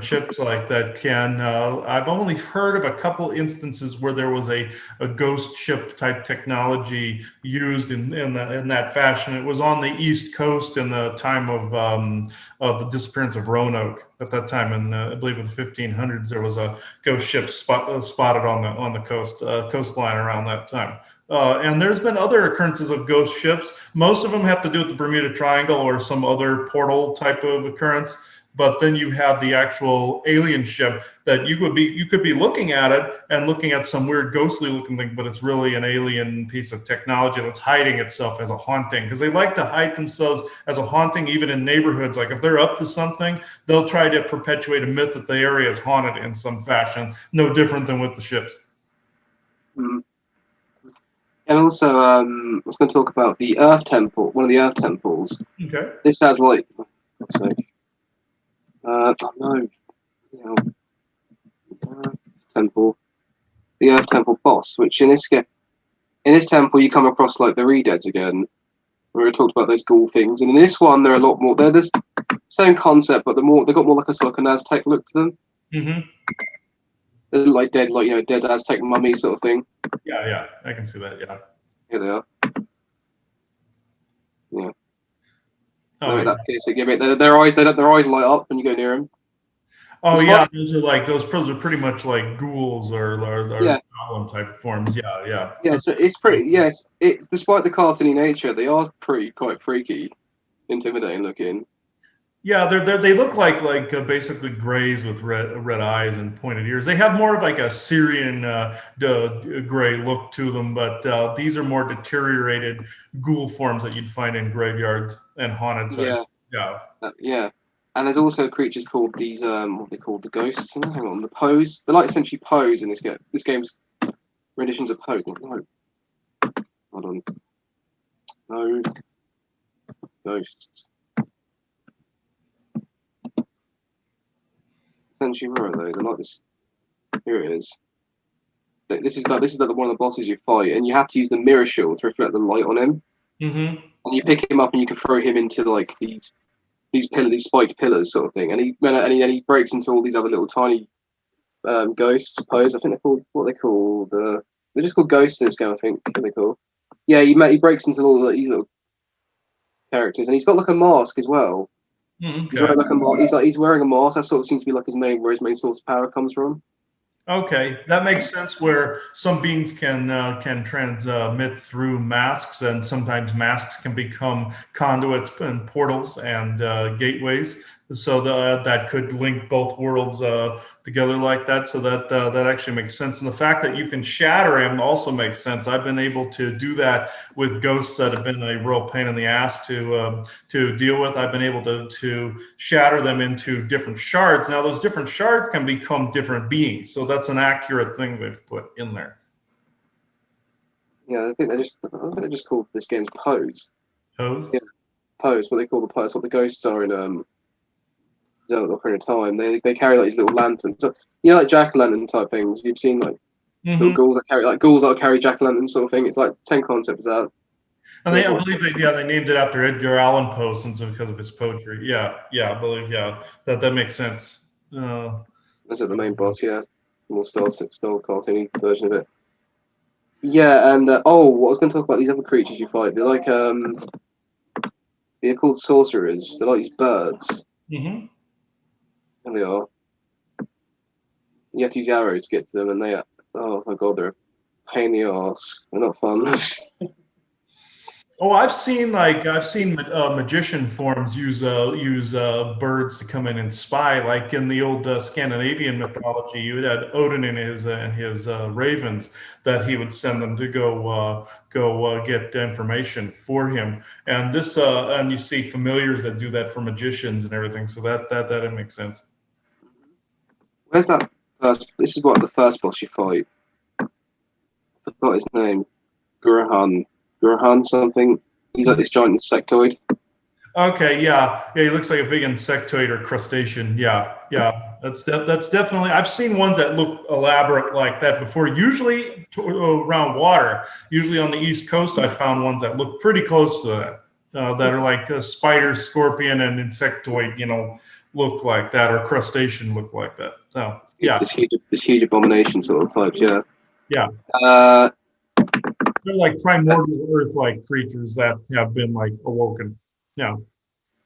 ships like that can. I've only heard of a couple instances where there was a ghost ship type technology used in that fashion. It was on the East Coast in the time of the disappearance of Roanoke. At that time, in I believe in the 1500s, there was a ghost ship spotted on the coastline around that time. And there's been other occurrences of ghost ships. Most of them have to do with the Bermuda Triangle or some other portal type of occurrence. But then you have the actual alien ship that you could be looking at it and looking at some weird ghostly looking thing, but it's really an alien piece of technology that's hiding itself as a haunting, because they like to hide themselves as a haunting even in neighborhoods. Like if they're up to something, they'll try to perpetuate a myth that the area is haunted in some fashion. No different than with the ships. Mm. And also, I was going to talk about the Earth Temple, one of the Earth Temples. Okay. This has like, let's see, oh no, you know, Earth Temple, the Earth Temple boss, which in this temple you come across like the Redeads again. We talked about those ghoul things, and in this one they're a lot more. They're the same concept, but they got more like a sort of an Aztec look to them. Hmm. They look like dead, like dead Aztec mummy sort of thing. Yeah, yeah, I can see that. Yeah. Here they are. Yeah, Oh, they're at yeah. that piercing. Yeah, their eyes, their eyes light up when you go near them. Oh, Despite yeah. Those are pretty much like ghouls or yeah, goblin type forms. Yeah, yeah. yeah, so it's pretty. Yes, it's despite the cartoony nature, they are pretty quite freaky, intimidating looking. Yeah, they look like basically grays with red eyes and pointed ears. They have more of like a Syrian gray look to them, but these are more deteriorated ghoul forms that you'd find in graveyards and haunted sites. Yeah, Yeah. yeah. And there's also creatures called these what they called the ghosts. Hang on, the pose. They're like essentially pose in this game. This game's renditions of pose. No, hold on. No ghosts. Essentially, where are they? They're like this. Here it is. This is like one of the bosses you fight, and you have to use the mirror shield to reflect the light on him. Hmm. And you pick him up, and you can throw him into like these spiked pillars sort of thing, and he breaks into all these other little tiny ghosts. Suppose I think they're called what they called. They're just called ghosts in this game. I think what they call. Yeah, he breaks into all these little characters, and he's got like a mask as well. He's Okay. wearing like a mask. He's wearing a mask. That sort of seems to be like where his main source of power comes from. Okay, that makes sense. Where some beings can transmit through masks, and sometimes masks can become conduits and portals and gateways. So that could link both worlds together like that. So that actually makes sense. And the fact that you can shatter him also makes sense. I've been able to do that with ghosts that have been a real pain in the ass to deal with. I've been able to shatter them into different shards. Now, those different shards can become different beings. So that's an accurate thing they've put in there. Yeah, I think they just called this game's pose. Toad? Yeah, pose. What they call the pose. What the ghosts are in Zelda Ocarina of Time. They carry like these little lanterns. So like jack o' lantern type things. You've seen like little Hmm. ghouls that carry jack o' lantern sort of thing. It's like 10 concepts out. And That's I what believe they named it after Edgar Allan Poe since because of his poetry. Yeah, yeah, I believe that makes sense. that's at So the main boss. Yeah, more style cartoony version of it. Yeah, and oh, what I was going to talk about these other creatures you fight. They're called sorcerers. They're like these birds. mhm. And they are. You have to use arrows to get to them, and oh my god, they're a pain in the arse. They're not fun. Oh, I've seen magician forms use birds to come in and spy. Like in the old Scandinavian mythology, you had Odin and his ravens that he would send them to go get information for him. And you see familiars that do that for magicians and everything. So that makes sense. Where's that first? This is what the first boss you fight. I forgot his name. Gurhan. Gurhan something. He's like this giant insectoid. Okay, yeah. He looks like a big insectoid or crustacean. Yeah, yeah. That's definitely. I've seen ones that look elaborate like that before. Usually around water. Usually on the East Coast, I found ones that look pretty close to that. That are like a spider, scorpion, and insectoid. Look like that, or crustacean look like that. So yeah, This huge abomination sort of types. Yeah. yeah. Uh, They're like primordial Earth-like creatures that have been like awoken. Yeah.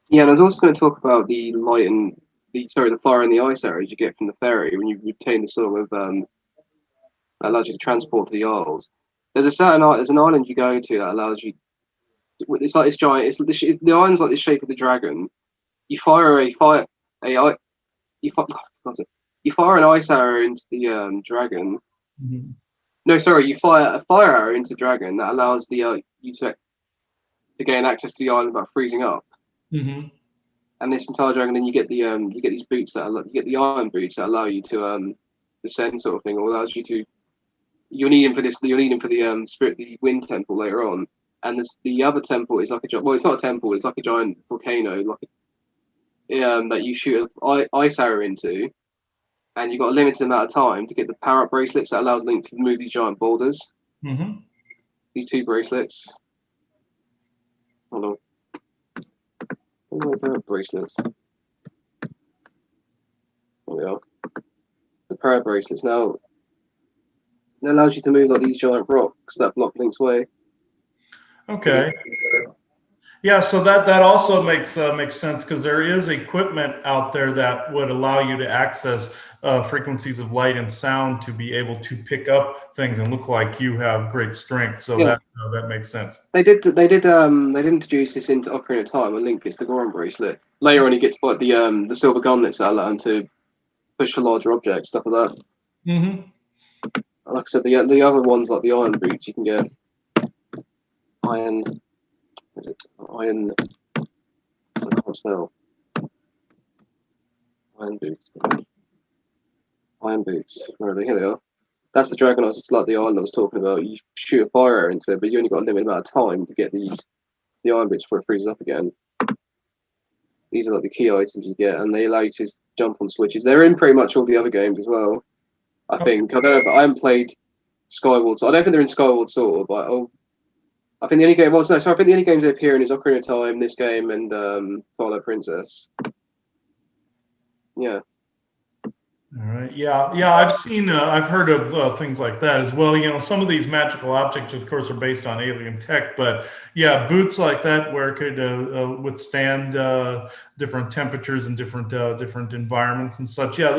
yeah, and I was also going to talk about the light and the fire and the ice arrows you get from the ferry when you retain the sort of that allows you to transport to the Isles. There's an island you go to that allows you. It's like this giant. The island's like the shape of the dragon. You fire a fire a you fire, what's it? You fire an ice arrow into the dragon. Mhm. No, sorry, you fire a fire arrow into the dragon that allows the you to gain access to the island without freezing up. Mhm. And this entire dragon, then you get these boots you get the iron boots that allow you to descend sort of thing, or allows you to you'll need him for this. You'll need him for the wind temple later on. And the other temple is like a well, it's not a temple. It's like a giant volcano, that you shoot an ice arrow into, and you've got a limited amount of time to get the power up bracelets that allows Link to move these giant boulders. Mhm. These two bracelets. Hold on. Where are my power up bracelets? There we are. The power bracelets. Now it allows you to move like these giant rocks that block Link's way. Okay. Yeah, so that also makes sense because there is equipment out there that would allow you to access frequencies of light and sound to be able to pick up things and look like you have great strength. So Yeah, that makes sense. they did introduce this into Ocarina of Time when Link gets the Goron bracelet. Later on he gets like the silver gauntlets that allow him to push for larger objects, stuff like that. Hmm. Like I said, the other ones like the iron boots you can get iron iron I can't spell. Iron boots. Iron boots. Where are they? Here they are. That's the dragon. It's like the island I was talking about. You shoot a fire arrow into it, but you only got a limited amount of time to get the iron boots before it freezes up again. These are like the key items you get, and they allow you to jump on switches. They're in pretty much all the other games as well. I think. I don't know, but I haven't played Skyward Sword. I don't think they're in Skyward Sword, but I think the only game. Well, no, sorry. I think the only games they appear in is Ocarina of Time, this game, and Twilight Princess. Yeah. All right. Yeah. Yeah. I've heard of things like that as well. Some of these magical objects, of course, are based on alien tech, but yeah, boots like that where it could withstand different temperatures and different environments and such. Yeah,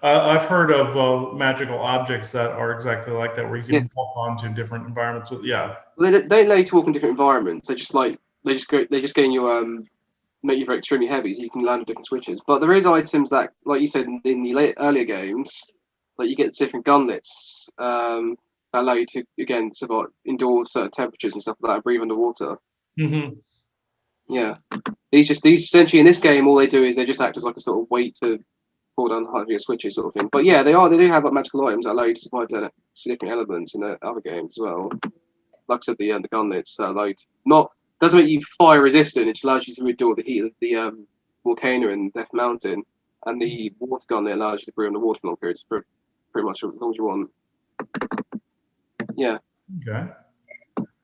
I've heard of magical objects that are exactly like that, where you Yeah. can walk onto different environments. Yeah. Well, they allow you to walk in different environments. They just gain you make you very extremely heavy, so you can land with different switches. But there is items that, like you said in the earlier games, like you get different gauntlets that allow you to again survive endure certain temperatures and stuff like that, and breathe underwater. Hmm. Yeah, these essentially in this game, all they do is they just act as like a sort of weight to pull down heavier switches, sort of thing. But yeah, they do have like magical items that allow you to survive different elements in the other games as well. Like I said, the gauntlets that allow you to not doesn't make you fire resistant. It just allows you to endure the heat of the volcano in Death Mountain, and the water gauntlet allows you to breathe underwater for long periods for pretty much as long as you want. Yeah. Okay.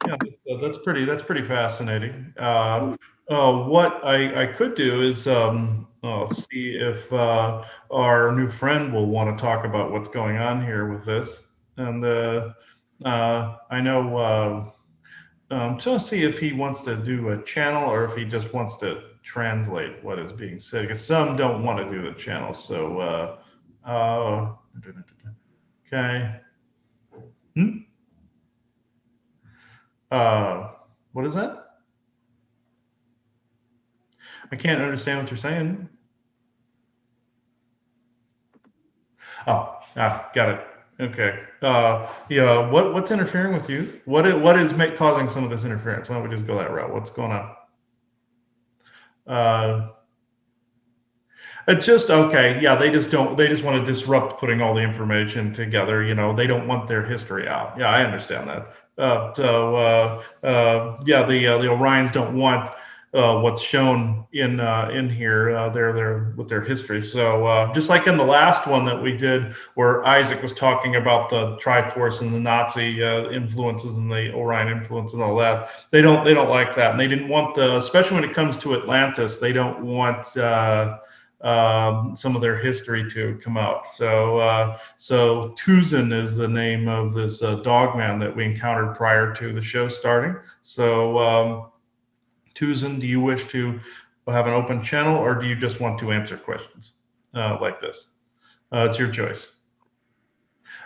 Yeah, that's pretty fascinating. What I could do is see if our new friend will want to talk about what's going on here with this, and I know to see if he wants to do a channel or if he just wants to translate what is being said. Because some don't want to do the channel, so okay. Hmm? Uh, What is that? I can't understand what you're saying. Oh, got it. Okay. Yeah. What's interfering with you? What is causing some of this interference? Why don't we just go that route? What's going on? Uh, It's just okay. Yeah, they just don't. They just want to disrupt putting all the information together. They don't want their history out. Yeah, I understand that. Yeah, the Orions don't want what's shown in here. They're with their history. So just like in the last one that we did, where Isaac was talking about the Triforce and the Nazi influences and the Orion influence and all that, they don't like that, and they didn't want especially when it comes to Atlantis, they don't want. Some of their history to come out. So Tuzin is the name of this dogman that we encountered prior to the show starting. So Tuzin, do you wish to have an open channel, or do you just want to answer questions like this? It's your choice.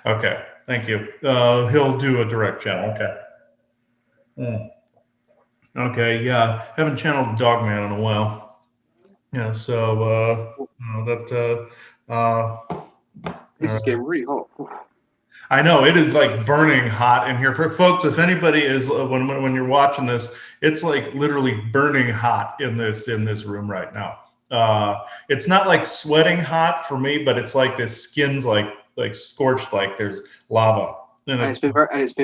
Okay, thank you. He'll do a direct channel. Okay. Okay, yeah, haven't channeled the dogman in a while. Yeah, so This is getting really hot. I know it is like burning hot in here. For folks, if anybody is when you're watching this, it's like literally burning hot in this room right now. It's not like sweating hot for me, but it's like this skin's like scorched, like there's lava. And it's been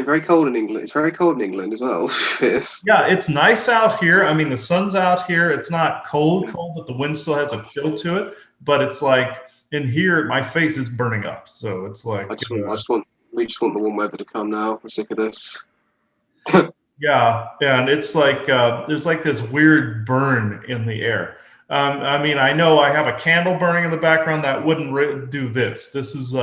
very cold in England. It's very cold in England as well. Yeah, it's nice out here. I mean, the sun's out here. It's not cold, but the wind still has a chill to it. But it's like in here, my face is burning up. So it's like we just want the warm weather to come now. We're sick of this. Yeah, and it's like there's like this weird burn in the air. I mean, I know I have a candle burning in the background that wouldn't do this. This is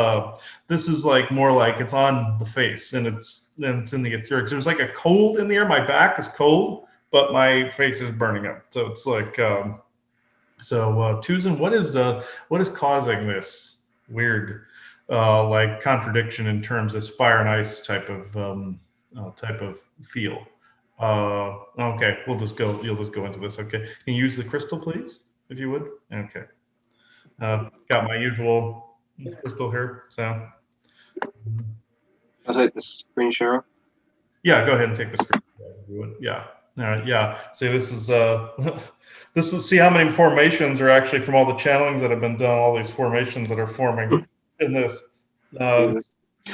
like more like it's on the face and it's in the etherics. There's like a cold in the air. My back is cold, but my face is burning up. So it's like Tuzin, what is causing this weird like contradiction in terms of this fire and ice type of feel? Okay, you'll just go into this. Okay, can you use the crystal, please, if you would? Okay. Got my usual crystal here. So I'll take the screen share. Yeah, go ahead and take the screen. If you would. Yeah. Yeah. See, this is see how many formations are actually from all the channelings that have been done. All these formations that are forming in this.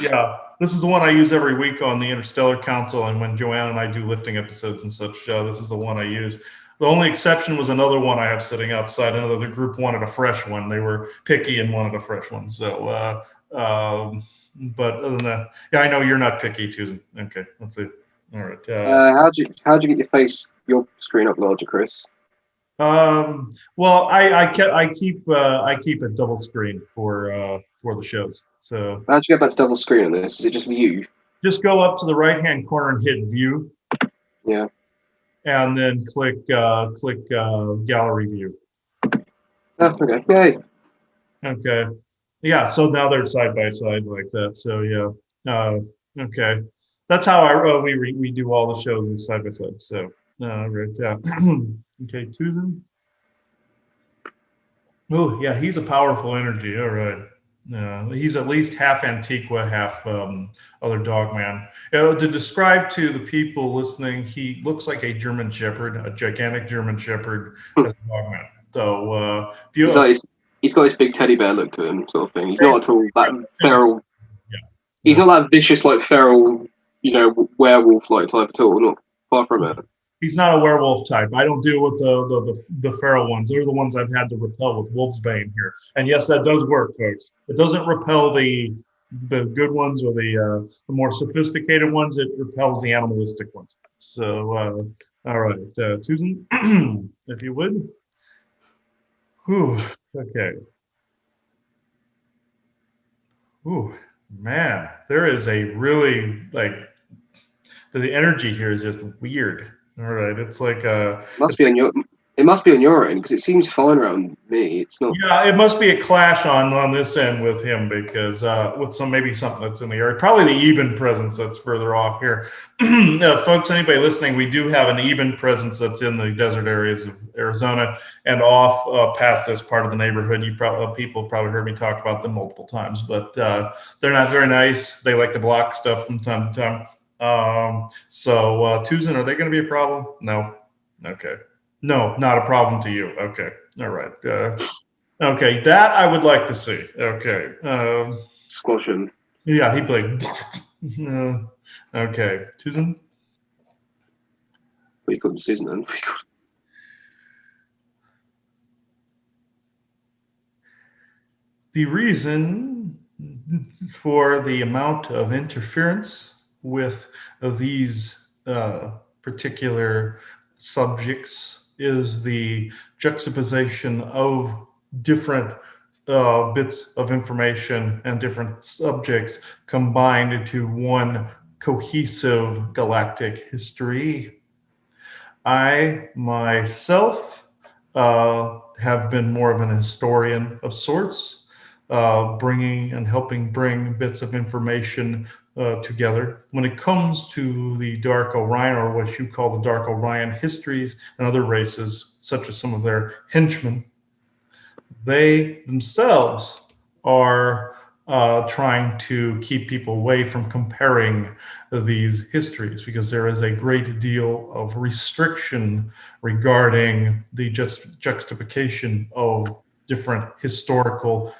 Yeah, this is the one I use every week on the Interstellar Council, and when Joanne and I do lifting episodes and such, this is the one I use. The only exception was another one I have sitting outside. Another group wanted a fresh one. They were picky and wanted a fresh one. So, but other than that, yeah, I know you're not picky, Susan. Okay, let's see. All right. How'd you get your screen up larger, Chris? Well, I keep it double screen for the shows. So how'd you get back to double screen on this? Is it just view? Just go up to the right hand corner and hit view. Yeah. And then click gallery view. Oh, okay. Yay. Okay. Yeah. So now they're side by side like that. So yeah. Okay. That's how we do all the shows side by side. So right. Yeah. Okay. Tuzin. Oh yeah, he's a powerful energy. All right. He's at least half Antiqua, half other dogman. To describe to the people listening, he looks like a German Shepherd, a gigantic German Shepherd as a dogman. So he's got this big teddy bear look to him, sort of thing. He's not at all that feral. Yeah. He's not that vicious, like feral, werewolf-like type at all. Not far from it. He's not a werewolf type. I don't deal with the feral ones. They're the ones I've had to repel with Wolfsbane here. And yes, that does work, folks. It doesn't repel the good ones or the more sophisticated ones. It repels the animalistic ones. So, all right, Susan, if you would. Whew, okay. Ooh, man, there is a really the energy here is just weird. All right, it's like must be on your It must be on your end because it seems fine around me. It's not. Yeah, it must be a clash on this end with him because with some maybe something that's in the area, probably the even presence that's further off here. Folks, anybody listening, we do have an even presence that's in the desert areas of Arizona and off past this part of the neighborhood. You probably people have probably heard me talk about them multiple times, but they're not very nice. They like to block stuff from time to time. Tucson, are they going to be a problem? No. Okay. No, not a problem to you. Okay. All right. Okay. That I would like to see. Okay. Squashing. Yeah, he'd be like, okay. Susan? What you call them, Susan? Then The reason for the amount of interference with these particular subjects is the juxtaposition of different bits of information and different subjects combined into one cohesive galactic history. I myself have been more of an historian of sorts, bringing and helping bring bits of information together. When it comes to the Dark Orion, or what you call the Dark Orion histories, and other races, such as some of their henchmen, they themselves are trying to keep people away from comparing these histories because there is a great deal of restriction regarding the juxtaposition of different historical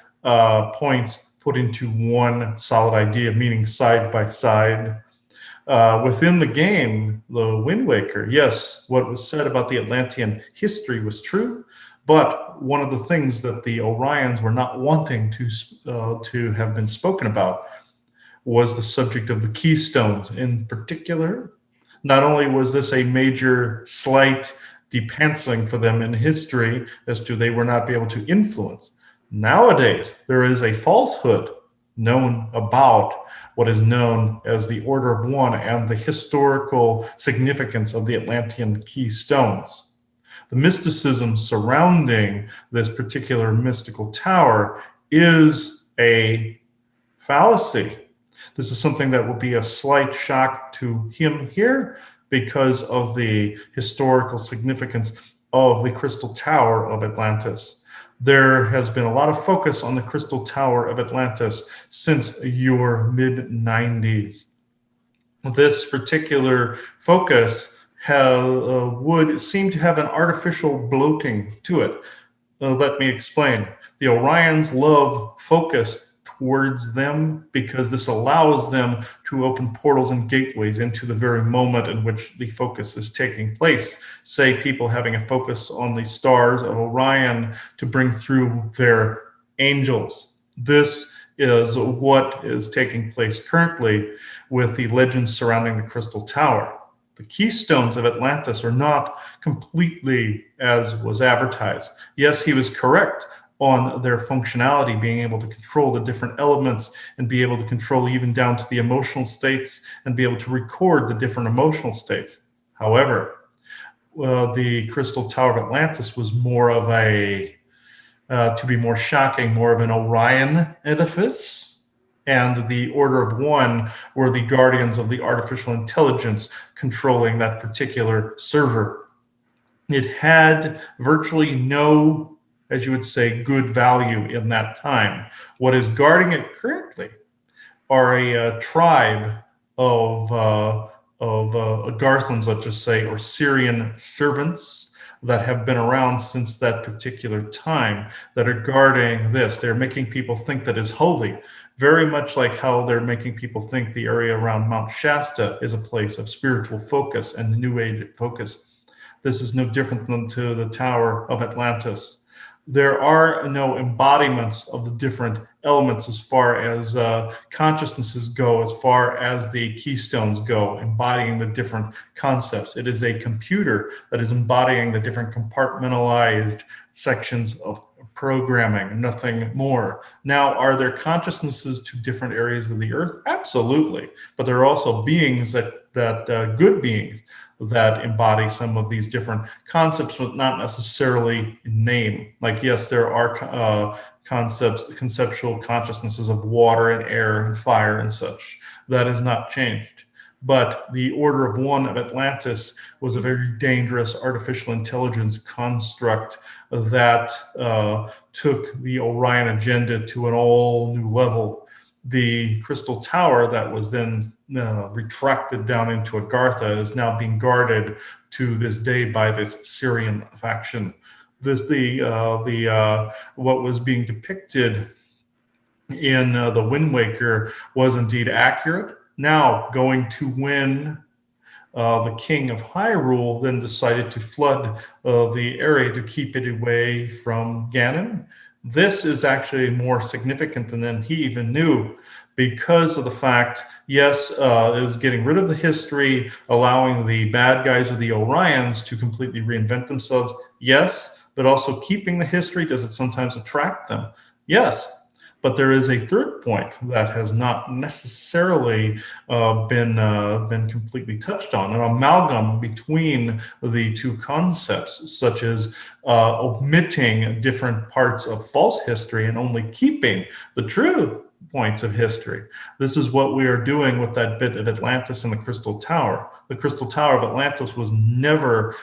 points put into one solid idea, meaning side by side. Within the game, the Wind Waker, yes, what was said about the Atlantean history was true, but one of the things that the Orions were not wanting to have been spoken about was the subject of the keystones. In particular, not only was this a major slight depancing for them in history as to they were not be able to influence. Nowadays, there is a falsehood known about what is known as the Order of One and the historical significance of the Atlantean keystones. The mysticism surrounding this particular mystical tower is a fallacy. This is something that will be a slight shock to him here because of the historical significance of the Crystal Tower of Atlantis. There has been a lot of focus on the Crystal Tower of Atlantis since your mid-90s. This particular focus would seem to have an artificial bloating to it. Let me explain. The Orions love focus towards them because this allows them to open portals and gateways into the very moment in which the focus is taking place. Say people having a focus on the stars of Orion to bring through their angels. This is what is taking place currently with the legends surrounding the Crystal Tower. The keystones of Atlantis are not completely as was advertised. Yes, he was correct on their functionality, being able to control the different elements and be able to control even down to the emotional states and be able to record the different emotional states. However, the Crystal Tower of Atlantis was more of to be more shocking, more of an Orion edifice. And the Order of One were the guardians of the artificial intelligence controlling that particular server. It had virtually no, as you would say, good value in that time. What is guarding it currently are a tribe of Garthans, let's just say, or Syrian servants that have been around since that particular time that are guarding this. They're making people think that is holy, very much like how they're making people think the area around Mount Shasta is a place of spiritual focus and New Age focus. This is no different than to the Tower of Atlantis. There are no embodiments of the different elements as far as consciousnesses go, as far as the keystones go, embodying the different concepts. It is a computer that is embodying the different compartmentalized sections of programming, nothing more. Now, are there consciousnesses to different areas of the earth? Absolutely. But there are also beings that good beings that embody some of these different concepts, but not necessarily in name. Like, yes, there are conceptual consciousnesses of water and air and fire and such. That has not changed. But the Order of One of Atlantis was a very dangerous artificial intelligence construct that took the Orion agenda to an all new level. The Crystal Tower that was then retracted down into Agartha is now being guarded to this day by this Syrian faction. What was being depicted in the Windwaker was indeed accurate. Now, going to win, the king of Hyrule then decided to flood the area to keep it away from Ganon. This is actually more significant than he even knew, because of the fact, yes, it was getting rid of the history, allowing the bad guys of the Orions to completely reinvent themselves, yes, but also keeping the history. Does it sometimes attract them? Yes. But there is a third point that has not necessarily been completely touched on, an amalgam between the two concepts, such as omitting different parts of false history and only keeping the true points of history. This is what we are doing with that bit of Atlantis and the Crystal Tower. The Crystal Tower of Atlantis was never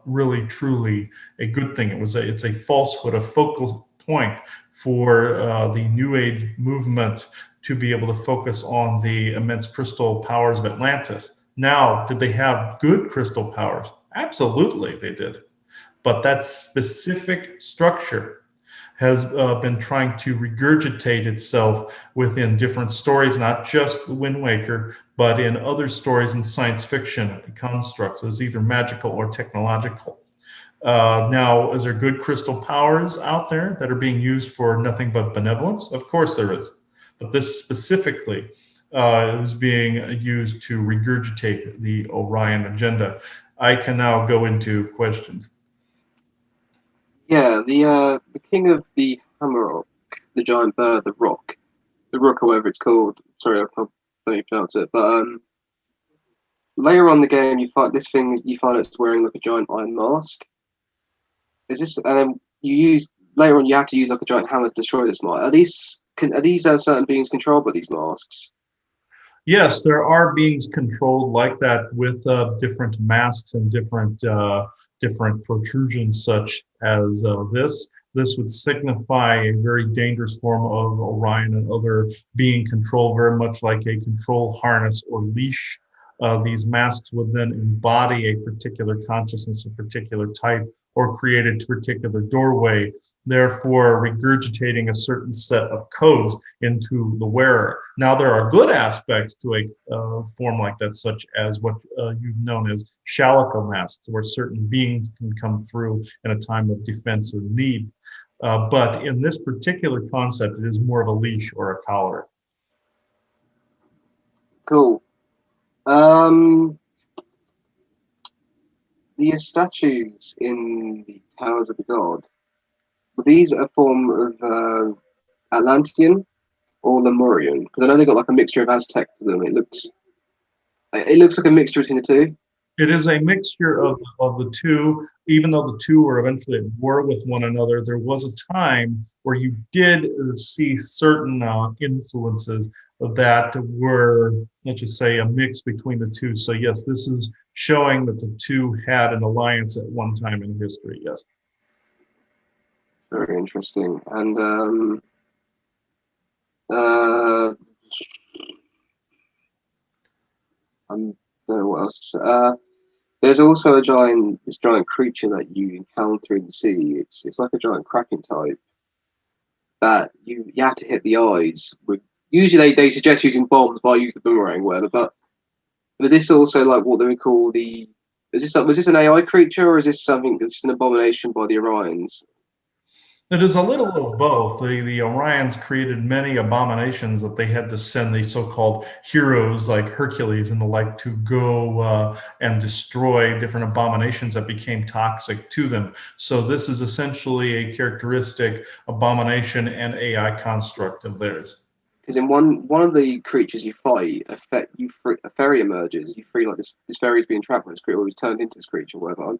really truly a good thing. It's a falsehood, a focal point for the New Age movement to be able to focus on the immense crystal powers of Atlantis. Now, did they have good crystal powers? Absolutely, they did. But that specific structure has been trying to regurgitate itself within different stories, not just the Wind Waker, but in other stories in science fiction constructs as either magical or technological. Now, is there good crystal powers out there that are being used for nothing but benevolence? Of course there is. But this specifically is being used to regurgitate the Orion agenda. I can now go into questions. Yeah, the king of the Hammerrock, the giant bird, the rook, or whatever it's called. Sorry, I can't really pronounce it. But later on in the game, you find it's wearing like a giant iron mask. Is this, and then you use later on, you have to use like a giant hammer to destroy this mask. Are these certain beings controlled by these masks? Yes, there are beings controlled like that with different masks and different protrusions, such as this. This would signify a very dangerous form of Orion and other being control, very much like a control harness or leash. These masks would then embody a particular consciousness, a particular type, or create a particular doorway, therefore regurgitating a certain set of codes into the wearer. Now, there are good aspects to a form like that, such as what you've known as Shalako masks, where certain beings can come through in a time of defense or need. But in this particular concept, it is more of a leash or a collar. Cool. The statues in the Towers of the God, were these a form of Atlantean or Lemurian? Because I know they got like a mixture of Aztec to them. It looks like a mixture between the two. It is a mixture of the two, even though the two were eventually at war with one another. There was a time where you did see certain influences that were, let's just say, a mix between the two. So yes, this is showing that the two had an alliance at one time in history, yes. Very interesting. And I don't know what else. There's also this giant creature that you encounter in the sea. It's like a giant kraken type that you have to hit the eyes with. Usually they suggest using bombs, but I use the boomerang, whatever. But this also like what they would call the. Was this an AI creature or is this something that's just an abomination by the Orions? It is a little of both. The Orions created many abominations that they had to send the so-called heroes like Hercules and the like to go and destroy different abominations that became toxic to them. So this is essentially a characteristic abomination and AI construct of theirs. Because in one of the creatures you fight, a fairy emerges. You free like this fairy's being trapped by this creature, or he's turned into this creature, or whatever.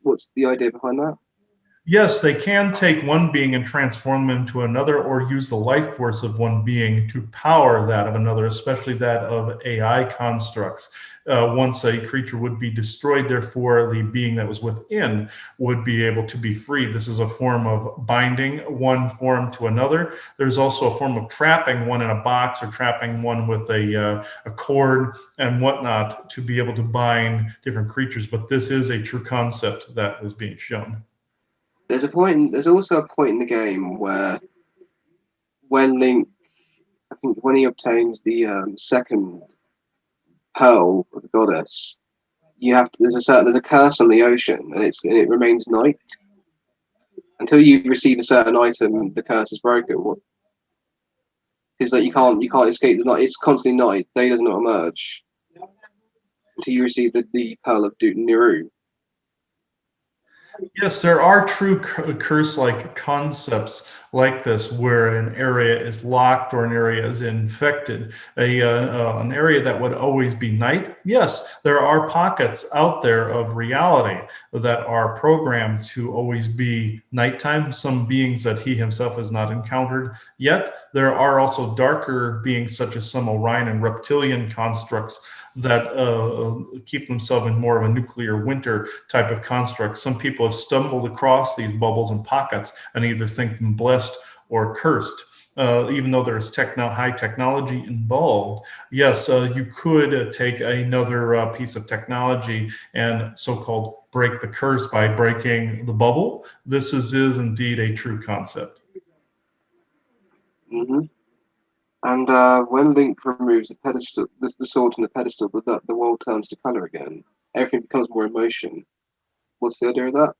What's the idea behind that? Yes, they can take one being and transform them into another, or use the life force of one being to power that of another, especially that of AI constructs. Once a creature would be destroyed, therefore, the being that was within would be able to be freed. This is a form of binding one form to another. There's also a form of trapping one in a box, or trapping one with a cord and whatnot to be able to bind different creatures. But this is a true concept that was being shown. There's also a point in the game where when Link, I think when he obtains the second pearl of the goddess, there's a curse on the ocean, and it remains night until you receive a certain item. The curse is broken. Because like you can't escape the night. It's constantly night. Day does not emerge until you receive the pearl of Niru. Yes, there are true curse-like concepts like this, where an area is locked or an area is infected. An area that would always be night. Yes, there are pockets out there of reality that are programmed to always be nighttime. Some beings that he himself has not encountered yet. There are also darker beings, such as some Orion and reptilian constructs that keep themselves in more of a nuclear winter type of construct. Some people have stumbled across these bubbles and pockets and either think them blessed or cursed. Even though there's high technology involved, yes, you could take another piece of technology and so-called break the curse by breaking the bubble. This is indeed a true concept. Mm-hmm. And when Link removes the sword from the pedestal, the world turns to color again. Everything becomes more emotion. What's the idea of that?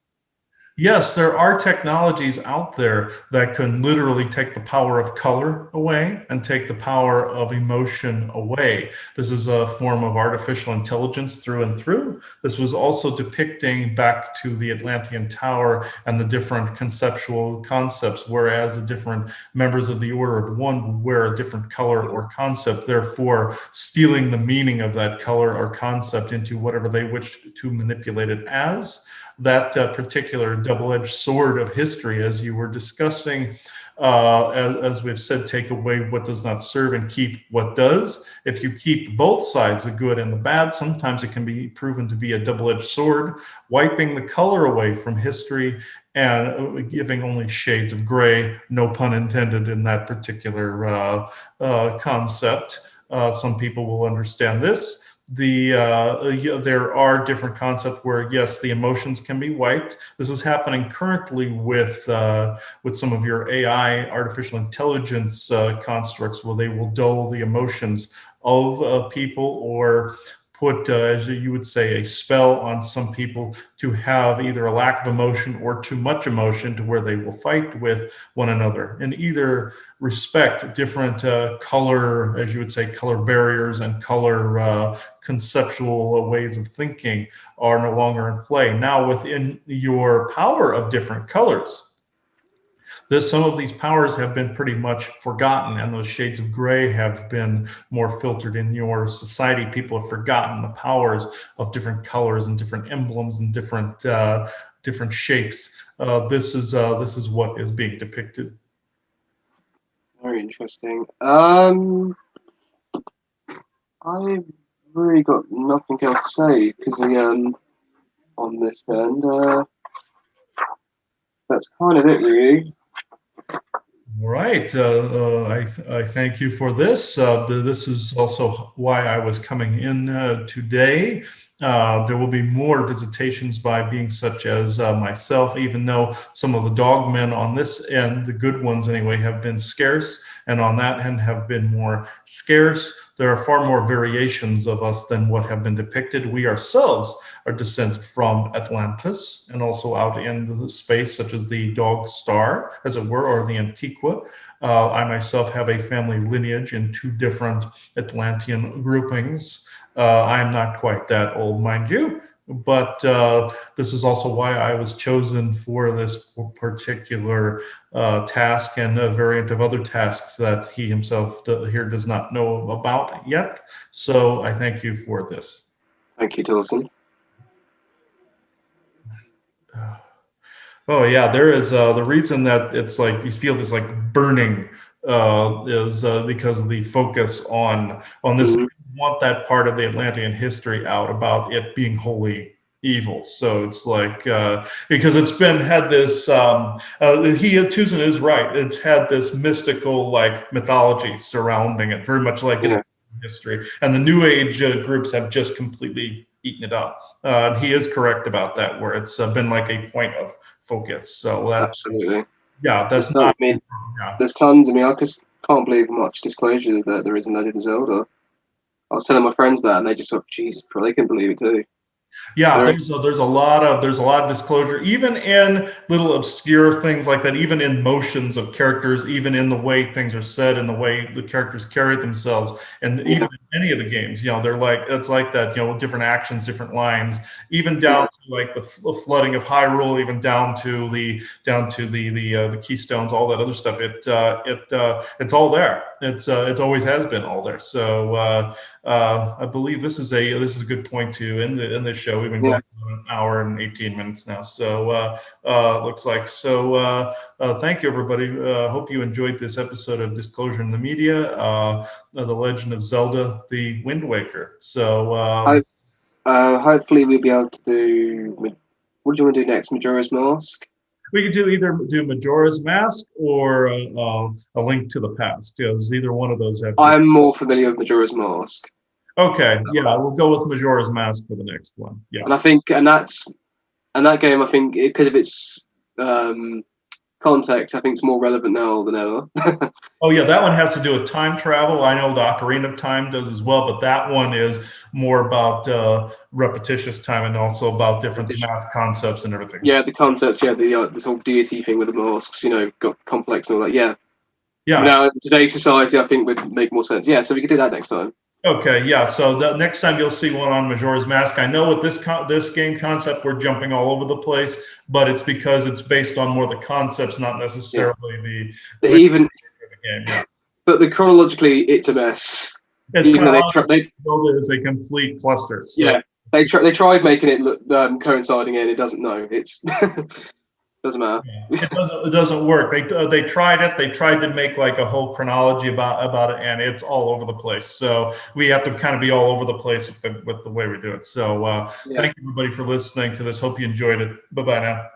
Yes, there are technologies out there that can literally take the power of color away and take the power of emotion away. This is a form of artificial intelligence through and through. This was also depicting back to the Atlantean Tower and the different conceptual concepts, whereas the different members of the Order of One would wear a different color or concept, therefore stealing the meaning of that color or concept into whatever they wish to manipulate it as. That particular double-edged sword of history, as you were discussing, as we've said, take away what does not serve and keep what does. If you keep both sides, the good and the bad, sometimes it can be proven to be a double-edged sword, wiping the color away from history and giving only shades of gray, no pun intended in that particular concept. Some people will understand this. There are different concepts where yes, the emotions can be wiped. This is happening currently with some of your AI, artificial intelligence constructs, where they will dull the emotions of people, or put, as you would say, a spell on some people to have either a lack of emotion or too much emotion, to where they will fight with one another. In either respect, different color, as you would say, color barriers and color conceptual ways of thinking are no longer in play. Now, within your power of different colors, some of these powers have been pretty much forgotten, and those shades of gray have been more filtered in your society. People have forgotten the powers of different colors and different emblems and different shapes. This is what is being depicted. Very interesting. I've really got nothing else to say because on this end, that's kind of it really. Right. I thank you for this. This is also why I was coming in today. There will be more visitations by beings such as myself, even though some of the dogmen on this end, the good ones anyway, have been scarce, and on that end have been more scarce. There are far more variations of us than what have been depicted. We ourselves are descended from Atlantis and also out in the space, such as the Dog Star, as it were, or the Antiqua. I myself have a family lineage in two different Atlantean groupings. I am not quite that old, mind you, but this is also why I was chosen for this particular task and a variant of other tasks that he himself here does not know about yet. So I thank you for this. Thank you, Dawson. Oh yeah, there is the reason that it's like these field is like burning is because of the focus on this. Mm-hmm. Want that part of the Atlantean history out about it being wholly evil. So it's like because it's been had this Tucson is right. It's had this mystical like mythology surrounding it, very much like in history, and the New Age groups have just completely eaten it up. He is correct about that, where it's been like a point of focus. So that Absolutely. yeah, that's I not. mean, Yeah. there's tons. I mean, I just can't believe how much disclosure that there is in Legend of Zelda. I was telling my friends that, and they just thought, Jesus, they couldn't believe it too. Yeah, there's a lot of disclosure, even in little obscure things like that, even in motions of characters, even in the way things are said and the way the characters carry themselves, and even in any of the games, they're like it's like that, different actions, different lines, even down to like the flooding of Hyrule, even down to the keystones, all that other stuff. It's all there. It always has been all there. So. I believe this is a good point to end this show. We've been going for an hour and 18 minutes now, so looks like. So thank you, everybody. Hope you enjoyed this episode of Disclosure in the Media, The Legend of Zelda: The Wind Waker. So hopefully we'll be able to do. What do you want to do next? Majora's Mask. we could either do Majora's Mask or A Link to the Past. Because either one of those have. I'm more familiar with Majora's Mask. Okay, yeah, we'll go with Majora's Mask for the next one. Yeah, and I think, and that game, I think, because of its context, I think it's more relevant now than ever. Oh yeah, that one has to do with time travel. I know the Ocarina of Time does as well, but that one is more about repetitious time and also about different mask concepts and everything. Yeah, the concepts. Yeah, this whole deity thing with the masks. Got complex and all that. Yeah. Yeah. Now, in today's society, I think would make more sense. Yeah, so we could do that next time. Okay, yeah. So the next time you'll see one on Majora's Mask. I know with this game concept we're jumping all over the place, but it's because it's based on more the concepts, not necessarily the even game. Yeah. But chronologically, it's a mess. Even though Zelda is a complete cluster. So. Yeah, they tried making it look coinciding, and it doesn't. No, it's doesn't matter. Yeah. It doesn't work. They tried it. They tried to make like a whole chronology about it, and it's all over the place. So we have to kind of be all over the place with the way we do it. So thank you everybody for listening to this. Hope you enjoyed it. Bye bye now.